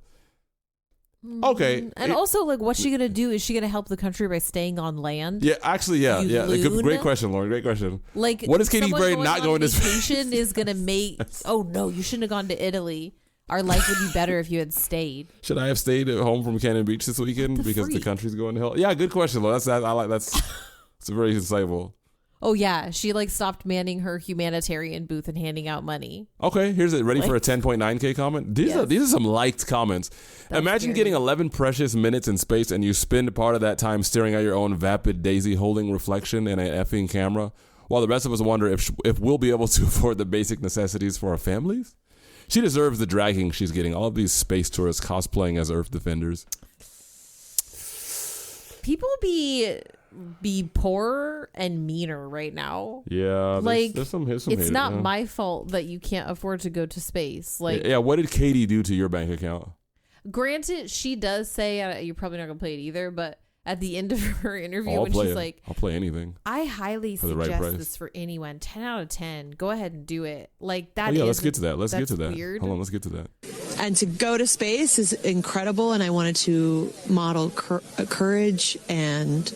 Okay. And also, like, what's she going to do? Is she going to help the country by staying on land? Yeah, actually, yeah. Great question, Lauren. Great question. Like, what is Katy Perry not going to vacation is going to make... Oh, no, you shouldn't have gone to Italy. Our life would be better if you had stayed. Should I have stayed at home from Cannon Beach this weekend because the country's going to hell? Yeah, good question, Lauren. That's it's very insightful. Oh, yeah. She, like, stopped manning her humanitarian booth and handing out money. Okay, here's it. Ready for a 10.9K comment? These are some liked comments. That's Imagine getting 11 precious minutes in space and you spend part of that time staring at your own vapid daisy holding reflection in an effing camera, while the rest of us wonder if we'll be able to afford the basic necessities for our families. She deserves the dragging she's getting. All of these space tourists cosplaying as Earth defenders. People be poorer and meaner right now. Yeah, there's some it's haters, not my fault that you can't afford to go to space. Like, yeah, what did Katy do to your bank account? Granted, she does say, you're probably not gonna play it either, but at the end of her interview, when she's like, I'll play anything. I highly suggest this for anyone. 10 out of 10. Go ahead and do it. Like, that. Let's get to that. Let's get to that. Weird. Hold on, let's get to that. And to go to space is incredible, and I wanted to model courage and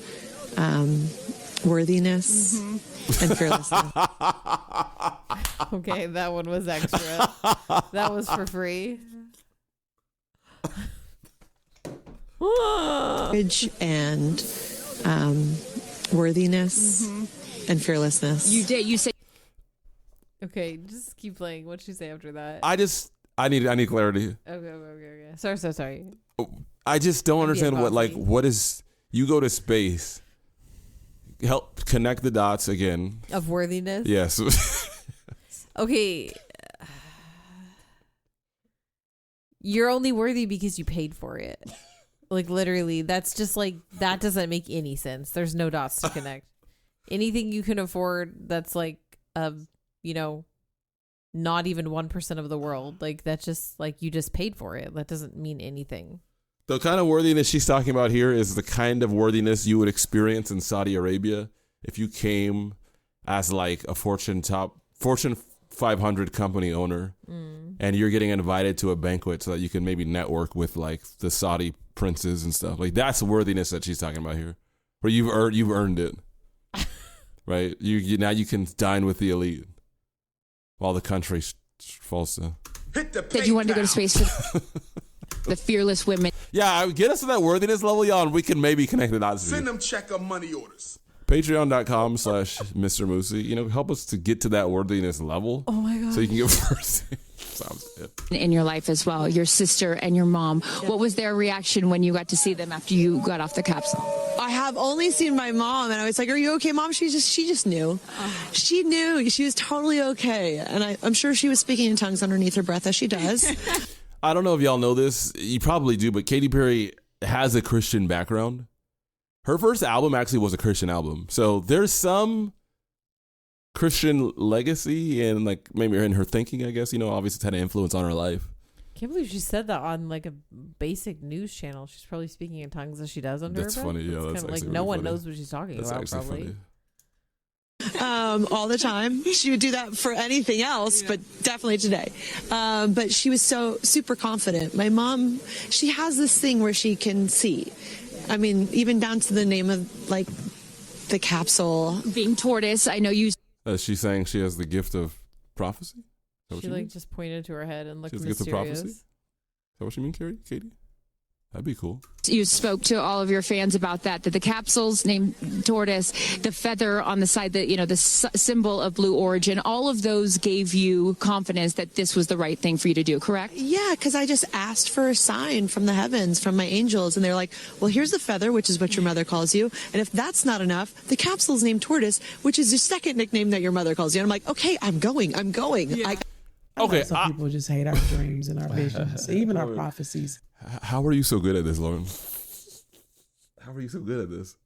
worthiness and fearlessness. Okay, that one was extra. That was for free. Courage and worthiness and fearlessness. You did. You said. Okay, just keep playing. What'd you say after that? I need clarity. Okay. Sorry. I just don't understand what is. You go to space. Help connect the dots again. Of worthiness? Yes. Okay. You're only worthy because you paid for it. Like, literally, that's just like, that doesn't make any sense. There's no dots to connect. Anything you can afford that's like, you know, not even 1% of the world. Like, that's just like, you just paid for it. That doesn't mean anything. The kind of worthiness she's talking about here is the kind of worthiness you would experience in Saudi Arabia if you came as like a Fortune 500 company owner, and you're getting invited to a banquet so that you can maybe network with like the Saudi princes and stuff. Like, that's the worthiness that she's talking about here, where you've earned it, right? You now you can dine with the elite while the country falls to. That you wanted to go to space for the fearless women. Yeah, get us to that worthiness level, y'all, and we can maybe connect the dots. Send them check of money orders. Patreon.com/Mr. Moosey. You know, help us to get to that worthiness level. Oh my God. So you can get first. Sounds good. In your life as well, your sister and your mom. What was their reaction when you got to see them after you got off the capsule? I have only seen my mom, and I was like, "Are you okay, Mom?" She just knew. She knew. She was totally okay, and I'm sure she was speaking in tongues underneath her breath, as she does. I don't know if y'all know this. You probably do, but Katy Perry has a Christian background. Her first album actually was a Christian album. So there's some Christian legacy and like maybe in her thinking, I guess, you know, obviously it's had an influence on her life. Can't believe she said that on like a basic news channel. She's probably speaking in tongues as she does under That's her breath. funny. Yeah, that's like actually no really one funny. knows what she's talking That's about. actually Probably. funny. All the time. She would do that for anything else, but definitely today. But she was so super confident. My mom, she has this thing where she can see. I mean, even down to the name of like the capsule. Being tortoise, I know you. She's saying she has the gift of prophecy? Is that what She you like mean? just pointed to her head and looked She has the gift of mysterious. prophecy? Is that what you mean, Katie? That'd be cool. You spoke to all of your fans about that the capsule's named tortoise, the feather on the side, the symbol of blue origin, all of those gave you confidence that this was the right thing for you to do, correct? Yeah, because I just asked for a sign from the heavens, from my angels, and they're like, well, here's the feather, which is what your mother calls you, and if that's not enough, the capsule's named Tortoise, which is the second nickname that your mother calls you. And I'm like, okay, I'm going. Yeah. Okay. Some people just hate our dreams and our visions, even our prophecies. How are you so good at this, Lauren? How are you so good at this?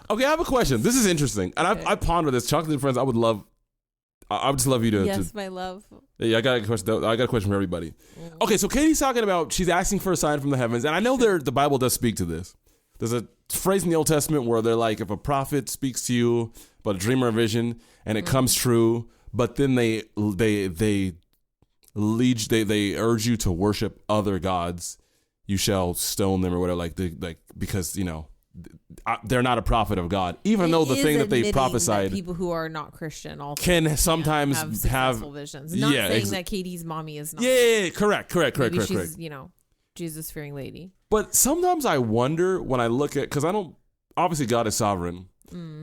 Okay, I have a question. This is interesting, and I ponder this. Chocolate friends, I would just love you to. Yes, my love. Yeah, I got a question for everybody. Okay, so Katie's talking about she's asking for a sign from the heavens, and I know the Bible does speak to this. There's a phrase in the Old Testament where they're like, if a prophet speaks to you about a dream or a vision, and it comes true, but then they urge you to worship other gods, you shall stone them or whatever, because, you know, they're not a prophet of God, even though the thing that they prophesied. That people who are not Christian also can sometimes have successful visions. Not saying that Katie's mommy is not. Yeah, correct. Maybe she's, you know, Jesus fearing lady. But sometimes I wonder when I look at, because obviously God is sovereign.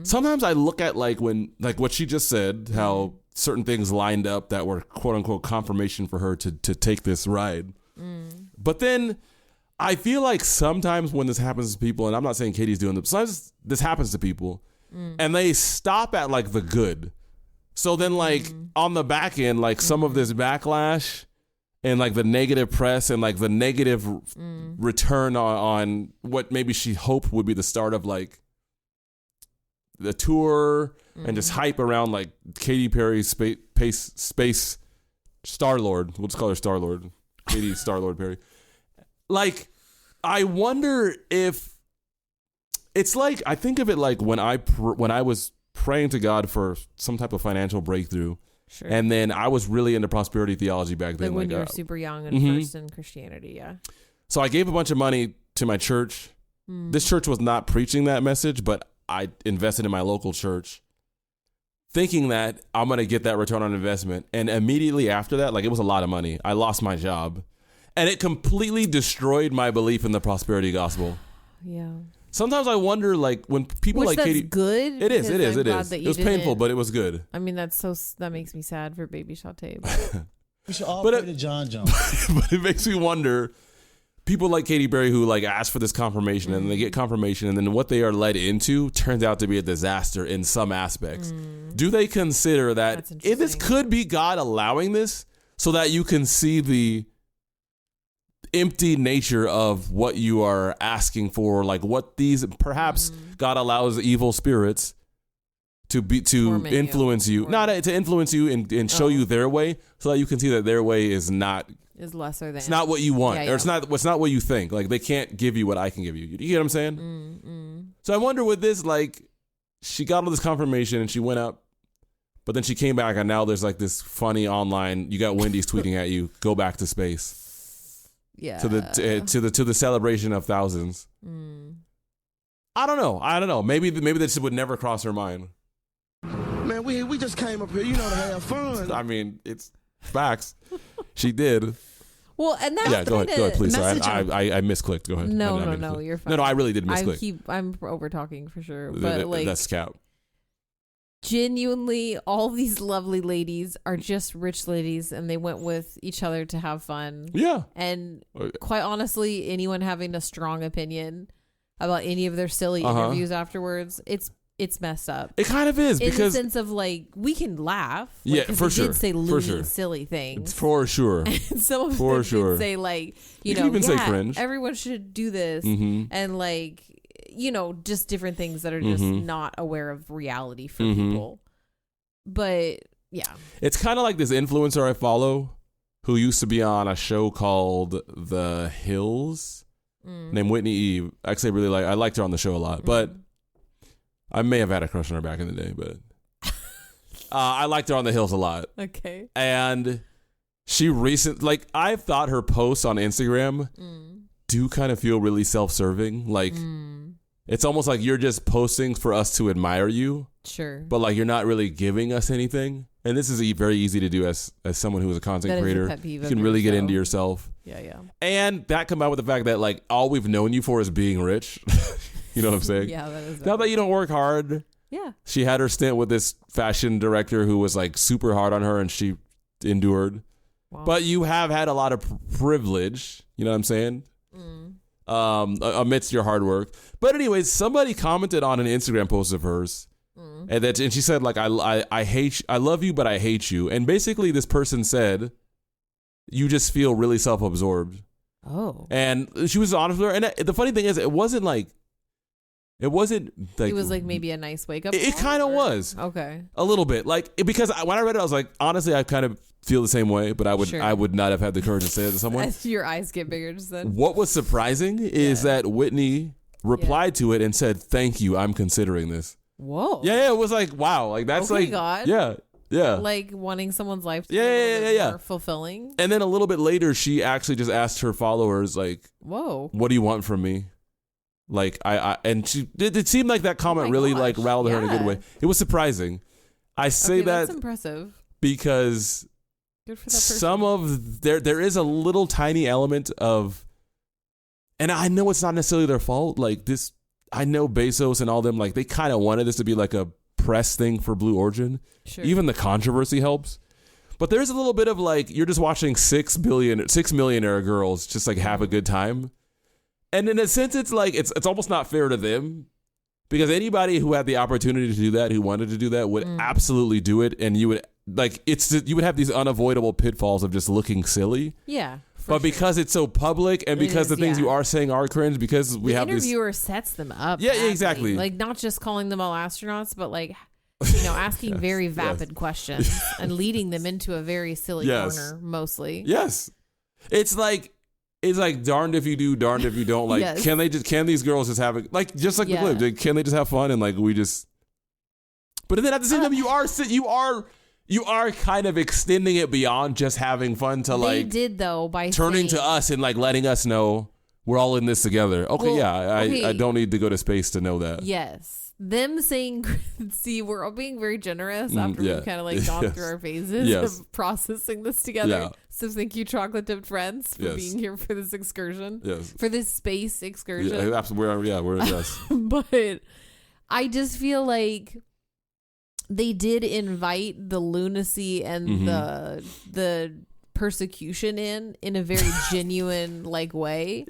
Sometimes I look at when what she just said, how certain things lined up that were quote unquote confirmation for her to take this ride. But then I feel like sometimes when this happens to people, and I'm not saying Katie's doing this, sometimes this happens to people and they stop at the good. So then on the back end, some of this backlash and the negative press and the negative return on what maybe she hoped would be the start of the tour and just hype around Katy Perry's space Star-Lord. We'll just call her Star-Lord. Katy Star-Lord Perry. I wonder if it's I think of it when I was praying to God for some type of financial breakthrough. Sure. And then I was really into prosperity theology back then. When you were super young and first in Christianity, yeah. So I gave a bunch of money to my church. This church was not preaching that message, but I invested in my local church thinking that I'm going to get that return on investment. And immediately after that, it was a lot of money. I lost my job. And it completely destroyed my belief in the prosperity gospel. Yeah. Sometimes I wonder, when people Which like that's Katy, good. It is. That It was painful, but it was good. I mean, that makes me sad for Baby Shantae. We should all pray to John Jones. But it makes me wonder, people like Katy Perry who like ask for this confirmation and they get confirmation, and then what they are led into turns out to be a disaster in some aspects. Do they consider that this could be God allowing this so that you can see the empty nature of what you are asking for, like what these perhaps God allows evil spirits to influence you, not to influence you and show you their way, so that you can see that their way is lesser than, it's not what you want, or it's not what you think. Like they can't give you what I can give you. You get what I'm saying? So I wonder with this, like she got all this confirmation and she went up, but then she came back and now there's like this funny online. You got Wendys tweeting at you, go back to space. Yeah. To the celebration of thousands. I don't know. Maybe this would never cross her mind. Man, we just came up here, to have fun. I mean, it's facts. She did. Well, and that's go ahead, please. Sorry, I misclicked. Go ahead. No, you're fine. No, I really did misclick. I'm over talking for sure, but like that's cap. Genuinely, all these lovely ladies are just rich ladies, and they went with each other to have fun. Yeah, and quite honestly, anyone having a strong opinion about any of their silly interviews afterwards, it's messed up. It kind of is, in because the sense of like we can laugh. Yeah, for they sure. Did say loony, silly things. For sure. And some of them did say like, you know, say cringe. Everyone should do this, and like, you know, just different things that are just not aware of reality for people. But yeah, it's kind of like this influencer I follow who used to be on a show called The Hills, named Whitney Eve. Actually, I liked her on the show a lot, but I may have had a crush on her back in the day, but I liked her on The Hills a lot. Okay. And she I've thought her posts on Instagram do kind of feel really self-serving. Like, it's almost like you're just posting for us to admire you. Sure. But like, you're not really giving us anything. And this is very easy to do as someone who is a content creator. You can really get into yourself. Yeah. And that combined with the fact that like all we've known you for is being rich. You know what I'm saying? Yeah, that is. Now that you don't work hard. Yeah. She had her stint with this fashion director who was like super hard on her, and she endured. Wow. But you have had a lot of privilege. You know what I'm saying? Amidst your hard work. But anyways, somebody commented on an Instagram post of hers, and she said like, I love you, but I hate you. And basically, this person said, you just feel really self-absorbed. Oh. And she was honest with her. And the funny thing is, it wasn't like. It wasn't like it was like maybe a nice wake up. It kind of was. Okay. A little bit, like because when I read it, I was like, honestly, I kind of feel the same way, but I would not have had the courage to say it to someone. As your eyes get bigger, just then. What was surprising is that Whitney replied to it and said, "Thank you, I'm considering this." Whoa. Yeah, it was like, wow, like that's okay, like, God. yeah, like wanting someone's life to be more fulfilling. And then a little bit later, she actually just asked her followers, like, "Whoa, what do you want from me?" Like and she it seemed like that comment really like rattled her in a good way. It was surprising. I say that's impressive because good for that person. Some of there is a little tiny element of, and I know it's not necessarily their fault. Like this, I know Bezos and all them, like they kind of wanted this to be like a press thing for Blue Origin. Sure. Even the controversy helps. But there's a little bit of like you're just watching 6 millionaire girls just like have a good time. And in a sense, it's like it's almost not fair to them, because anybody who had the opportunity to do that, who wanted to do that, would absolutely do it, and you would you would have these unavoidable pitfalls of just looking silly. Yeah. But because it's so public, and because the things you are saying are cringe, because we have the interviewer sets them up. Yeah, badly. exactly. Like not just calling them all astronauts, but like asking very vapid questions and leading them into a very silly corner mostly. Yes, it's like darned if you do, darned if you don't. Like, can these girls just have it? Like, just like the clip, can they just have fun? And like, we just, but then at the same time, you are kind of extending it beyond just having fun to like, they did though by turning to us and like letting us know we're all in this together. Okay. Well, I don't need to go to space to know that. Yes. Them saying, see, we're all being very generous after we've kind of like gone through our phases of processing this together. Yeah. So thank you, chocolate dipped friends, for being here for this excursion. Yes. For this space excursion. Yeah, absolutely. We're yes. But I just feel like they did invite the lunacy and the persecution in a very genuine like way,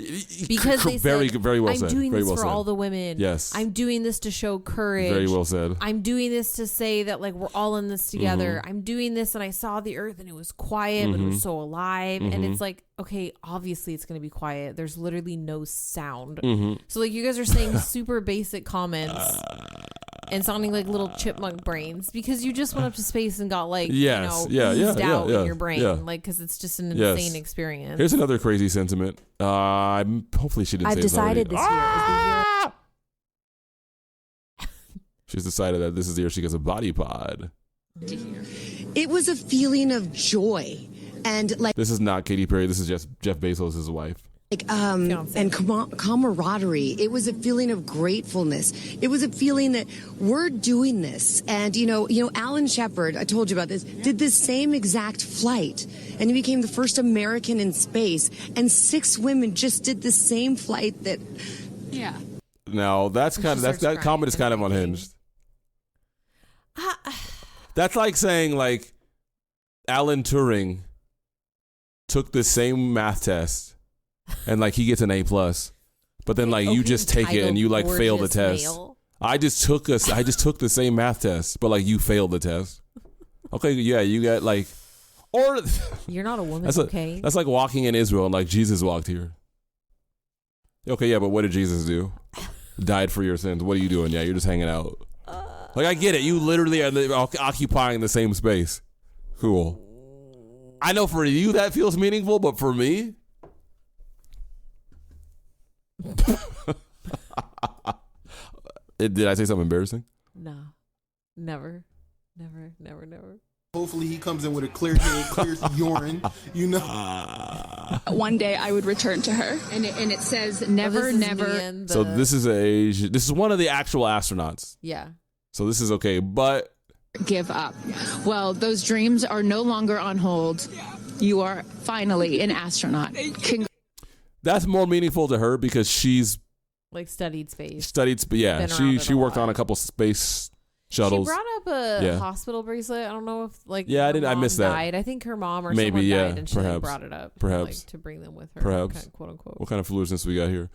because they very said, very well I'm said. doing Very this well for said. all the women. Yes. I'm doing this to show courage. Very well said. I'm doing this to say that like we're all in this together. I'm doing this, and I saw the earth and it was quiet, but it was so alive. And it's like, okay, obviously it's going to be quiet. There's literally no sound. So like you guys are saying super basic comments and sounding like little chipmunk brains because you just went up to space and got like oozed out in your brain, like because it's just an insane experience. Here's another crazy sentiment. Hopefully she didn't I've say decided this this year is the year. She's decided that this is the year she gets a body pod. It was a feeling of joy and like This is not Katy Perry. This is just Jeff Bezos' wife. and camaraderie. It was a feeling of gratefulness. It was a feeling that we're doing this. And you know, Alan Shepard, I told you about this, did this same exact flight, and he became the first American in space. And 6 women just did the same flight that. Yeah. Now that's kind of that comment is kind of unhinged. That's like saying like Alan Turing took the same math test and like he gets an A+, but then like you just take it and you like fail the test. Male. I just took the same math test, but like you failed the test. Okay, yeah, you got like, or You're not a woman, that's okay? That's like walking in Israel and like Jesus walked here. Okay, yeah, but what did Jesus do? Died for your sins. What are you doing? Yeah, you're just hanging out. Like I get it. You literally are occupying the same space. Cool. I know for you that feels meaningful, but for me. Did I say something embarrassing? No, never. Hopefully he comes in with a clear head, clear urine, you know. One day I would return to her. And it says never, never. So this is one of the actual astronauts. Yeah. So this is okay, but give up. Well, those dreams are no longer on hold. You are finally an astronaut. that's more meaningful to her because she's like studied space. Yeah, she worked on a couple space shuttles. She brought up a hospital bracelet. I don't know if like I missed that. died. I think her mom or maybe someone died and she like, brought it up. Perhaps like, to bring them with her. Perhaps quote unquote. What kind of foolishness we got here?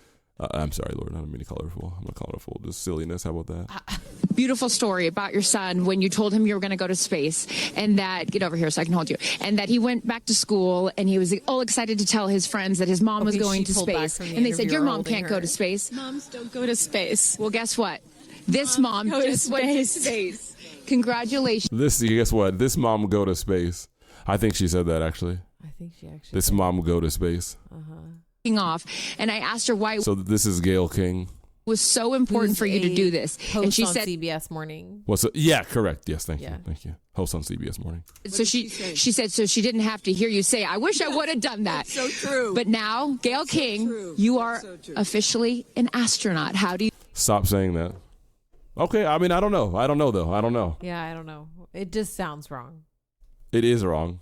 I'm sorry, Lord. I don't mean to call her a fool. I'm not calling her a fool. Just silliness. How about that? Beautiful story about your son when you told him you were going to go to space and that, get over here so I can hold you, and that he went back to school and he was all excited to tell his friends that his mom was going to space. And they said, your mom can't go to space. Moms don't go to space. Well, guess what? This mom just went to space. Congratulations. Guess what? This mom will go to space. I think she said that actually. I think she actually. This mom will go to space. Off, and I asked her why. So this is Gayle King. Was so important for you to do this, and she said CBS Morning. Yeah, correct. Yes, thank you. Host on CBS Morning. So she said so she didn't have to hear you say, I wish I would have done that. So true. But now, Gayle King, you are officially an astronaut. How do you stop saying that? Okay, I mean I don't know though. I don't know. Yeah, I don't know. It just sounds wrong. It is wrong.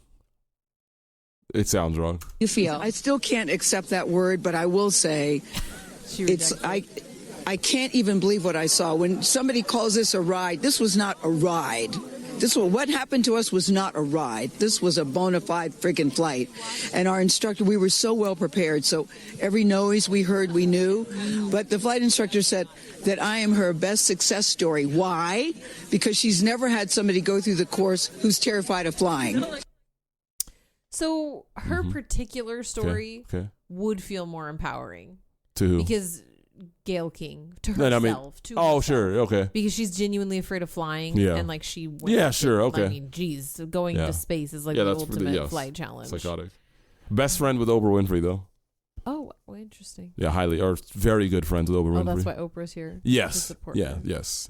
It sounds wrong. You feel? I still can't accept that word, but I will say I can't even believe what I saw. When somebody calls this a ride, this was not a ride. What happened to us was not a ride. This was a bona fide friggin' flight. And our instructor, we were so well prepared. So every noise we heard, we knew. But the flight instructor said that I am her best success story. Why? Because she's never had somebody go through the course who's terrified of flying. So her particular story would feel more empowering. To who? Because Gayle King, to herself. Sure, okay. Because she's genuinely afraid of flying. Yeah. And like she went okay. I mean, geez, going to space is like the ultimate flight challenge. Psychotic. Best friend with Oprah Winfrey, though. Oh, interesting. Yeah, highly, or very good friends with Oprah Winfrey. Oh, that's why Oprah's here. Yes. To support yeah, her. yes.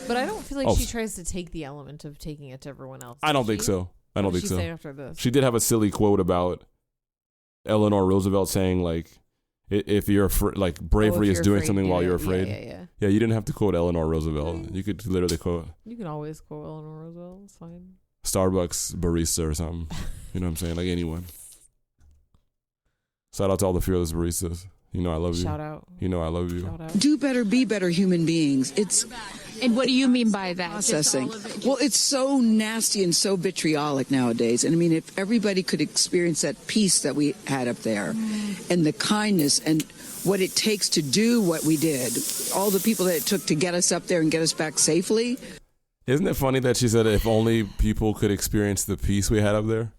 But I don't feel like she tries to take the element of taking it to everyone else. I don't think so. I don't think so. What did she say after this? She did have a silly quote about Eleanor Roosevelt saying, like, if you're like bravery is doing something while you're afraid. Yeah, you didn't have to quote Eleanor Roosevelt. You could literally quote. You can always quote Eleanor Roosevelt. It's fine. Starbucks barista or something. You know what I'm saying? Like anyone. Shout out to all the fearless baristas. You know I love you. Shout out. You know I love you. Shout out. Do better, be better human beings. It's And what do you mean by that? processing. Well, it's so nasty and so vitriolic nowadays. And I mean, if everybody could experience that peace that we had up there and the kindness and what it takes to do what we did, all the people that it took to get us up there and get us back safely. Isn't it funny that she said if only people could experience the peace we had up there?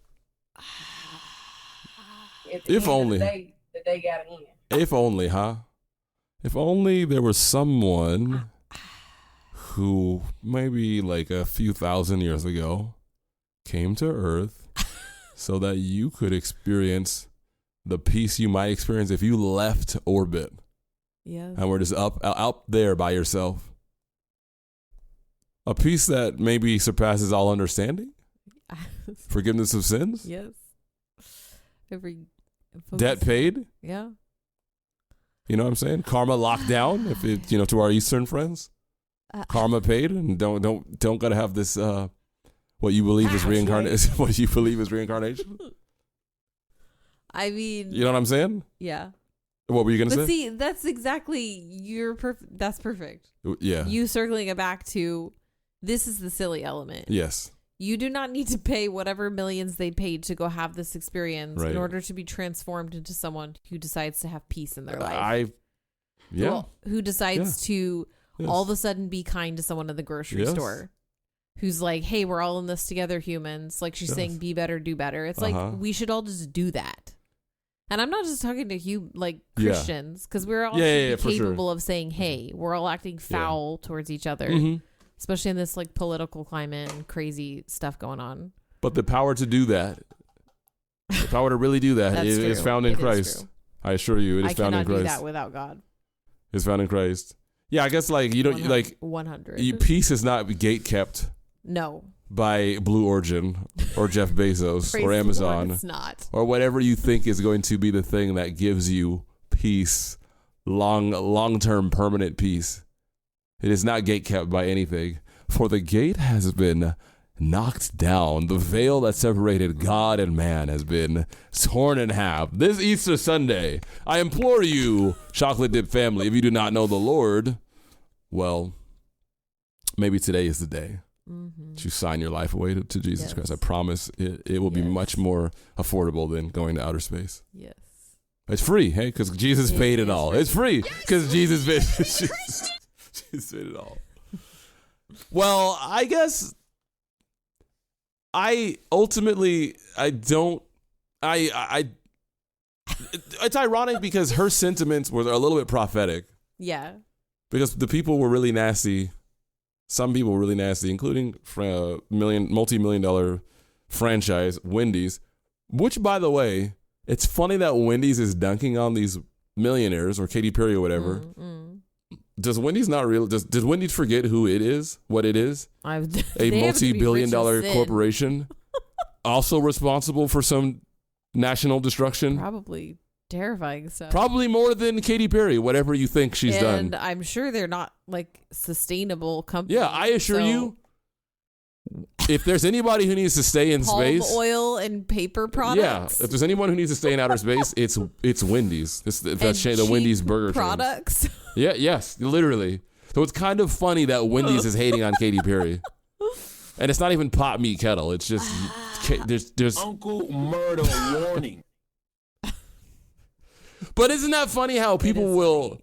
If only. The day got in. If only, huh? If only there was someone who maybe like a few thousand years ago came to Earth so that you could experience the peace you might experience if you left orbit. Yes. And we're just up there by yourself. A peace that maybe surpasses all understanding. Forgiveness of sins. Yes. Debt paid. Yeah. You know what I'm saying? Karma locked down. If it, to our Eastern friends, karma paid, and don't gotta have this. What you believe is reincarnation. What you believe is reincarnation. I mean, you know what I'm saying? Yeah. What were you gonna say? But see, that's exactly that's perfect. Yeah. You circling it back to this is the silly element. Yes. You do not need to pay whatever millions they paid to go have this experience in order to be transformed into someone who decides to have peace in their life. Who decides to all of a sudden be kind to someone in the grocery store. Who's like, hey, we're all in this together, humans. Like she's saying, be better, do better. It's like, we should all just do that. And I'm not just talking to Christians, because we're all capable of saying, hey, we're all acting foul towards each other. Mm-hmm. Especially in this like political climate and crazy stuff going on. But the power to do that, the power to really do that is found in Christ. I assure you, it is found in Christ. I cannot do that without God. It's found in Christ. Yeah, I guess you don't 100. Peace is not gate kept. No. By Blue Origin or Jeff Bezos or Amazon. Lord, it's not. Or whatever you think is going to be the thing that gives you peace, long-term permanent peace. It is not gate kept by anything, for the gate has been knocked down. The veil that separated God and man has been torn in half. This Easter Sunday, I implore you, Chocolate Dip family, if you do not know the Lord, well, maybe today is the day to sign your life away to Jesus Christ. I promise it will be much more affordable than going to outer space. Yes. It's free, hey, because Jesus paid it all. It's free because Jesus paid it. Jesus paid it all. Well, I guess it's ironic because her sentiments were a little bit prophetic. Yeah. Because the people were really nasty. Some people were really nasty, including multi-million dollar franchise, Wendys, which, by the way, it's funny that Wendys is dunking on these millionaires or Katy Perry or whatever. Does Wendys not real? Did Wendys forget who it is? What it is? A multi-billion-dollar corporation, also responsible for some national destruction. Probably terrifying stuff. Probably more than Katy Perry. Whatever you think she's done, and I'm sure they're not like sustainable companies. Yeah, I assure you. If there's anybody who needs to stay in space, palm oil and paper products. Yeah, if there's anyone who needs to stay in outer space, it's Wendys. The Wendys burger products. Chain. Yeah, yes, literally. So it's kind of funny that Wendys is hating on Katy Perry, and it's not even pot meat kettle. It's just there's Uncle Murder warning. But isn't that funny how people will?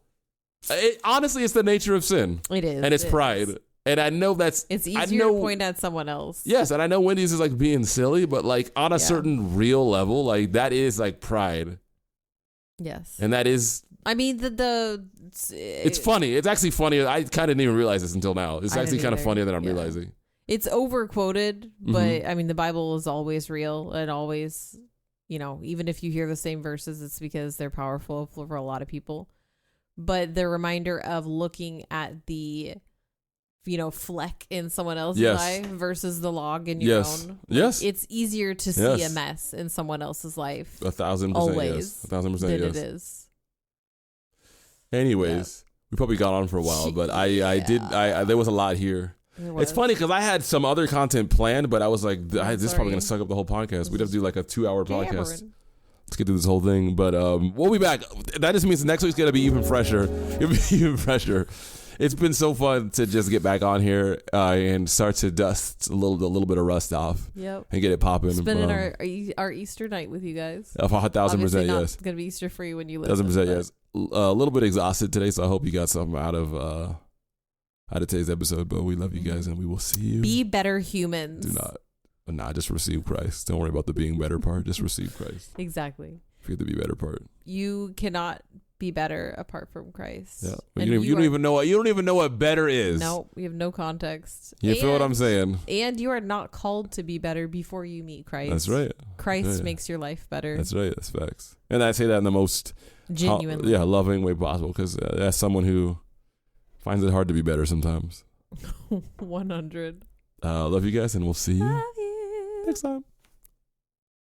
Honestly, it's the nature of sin. It is, and it's pride. And I know it's easier to point at someone else. Yes, and I know Wendys is like being silly, but like on a certain real level, like that is like pride. Yes. And that is. I mean, it's funny. It's actually funny. I kind of didn't even realize this until now. It's actually kind of funnier than I'm realizing. It's overquoted, but I mean, the Bible is always real and always, even if you hear the same verses, it's because they're powerful for a lot of people. But the reminder of looking at the fleck in someone else's eye versus the log in your own. Yes. It's easier to see a mess in someone else's life. 1,000%. Always. Yes. 1,000%. Than yes. it is. Anyways, we probably got on for a while, but I did there was a lot here. It's funny because I had some other content planned, but I was like, this is probably going to suck up the whole podcast. We'd have to do like a 2-hour podcast. Let's get through this whole thing. But we'll be back. That just means next week's going to be even fresher. It'll be even fresher. It's been so fun to just get back on here and start to dust a little bit of rust off. Yep. And get it popping. Spending our Easter night with you guys. 1,000% yes. It's going to be Easter for you when you listen. 1,000% yes. A little bit exhausted today, so I hope you got something out of today's episode. But we love you guys, and we will see you. Be better humans. Do not. Nah, just receive Christ. Don't worry about the being better part. Just receive Christ. Exactly. Forget the be better part. You cannot be better apart from Christ. Yeah. You don't even know what better is. No, we have no context. You feel what I'm saying? And you are not called to be better before you meet Christ. That's right. Christ makes your life better. That's right. That's facts. And I say that in the most genuinely, loving way possible, because that's someone who finds it hard to be better sometimes. 100. Love you guys, and we'll see you next time.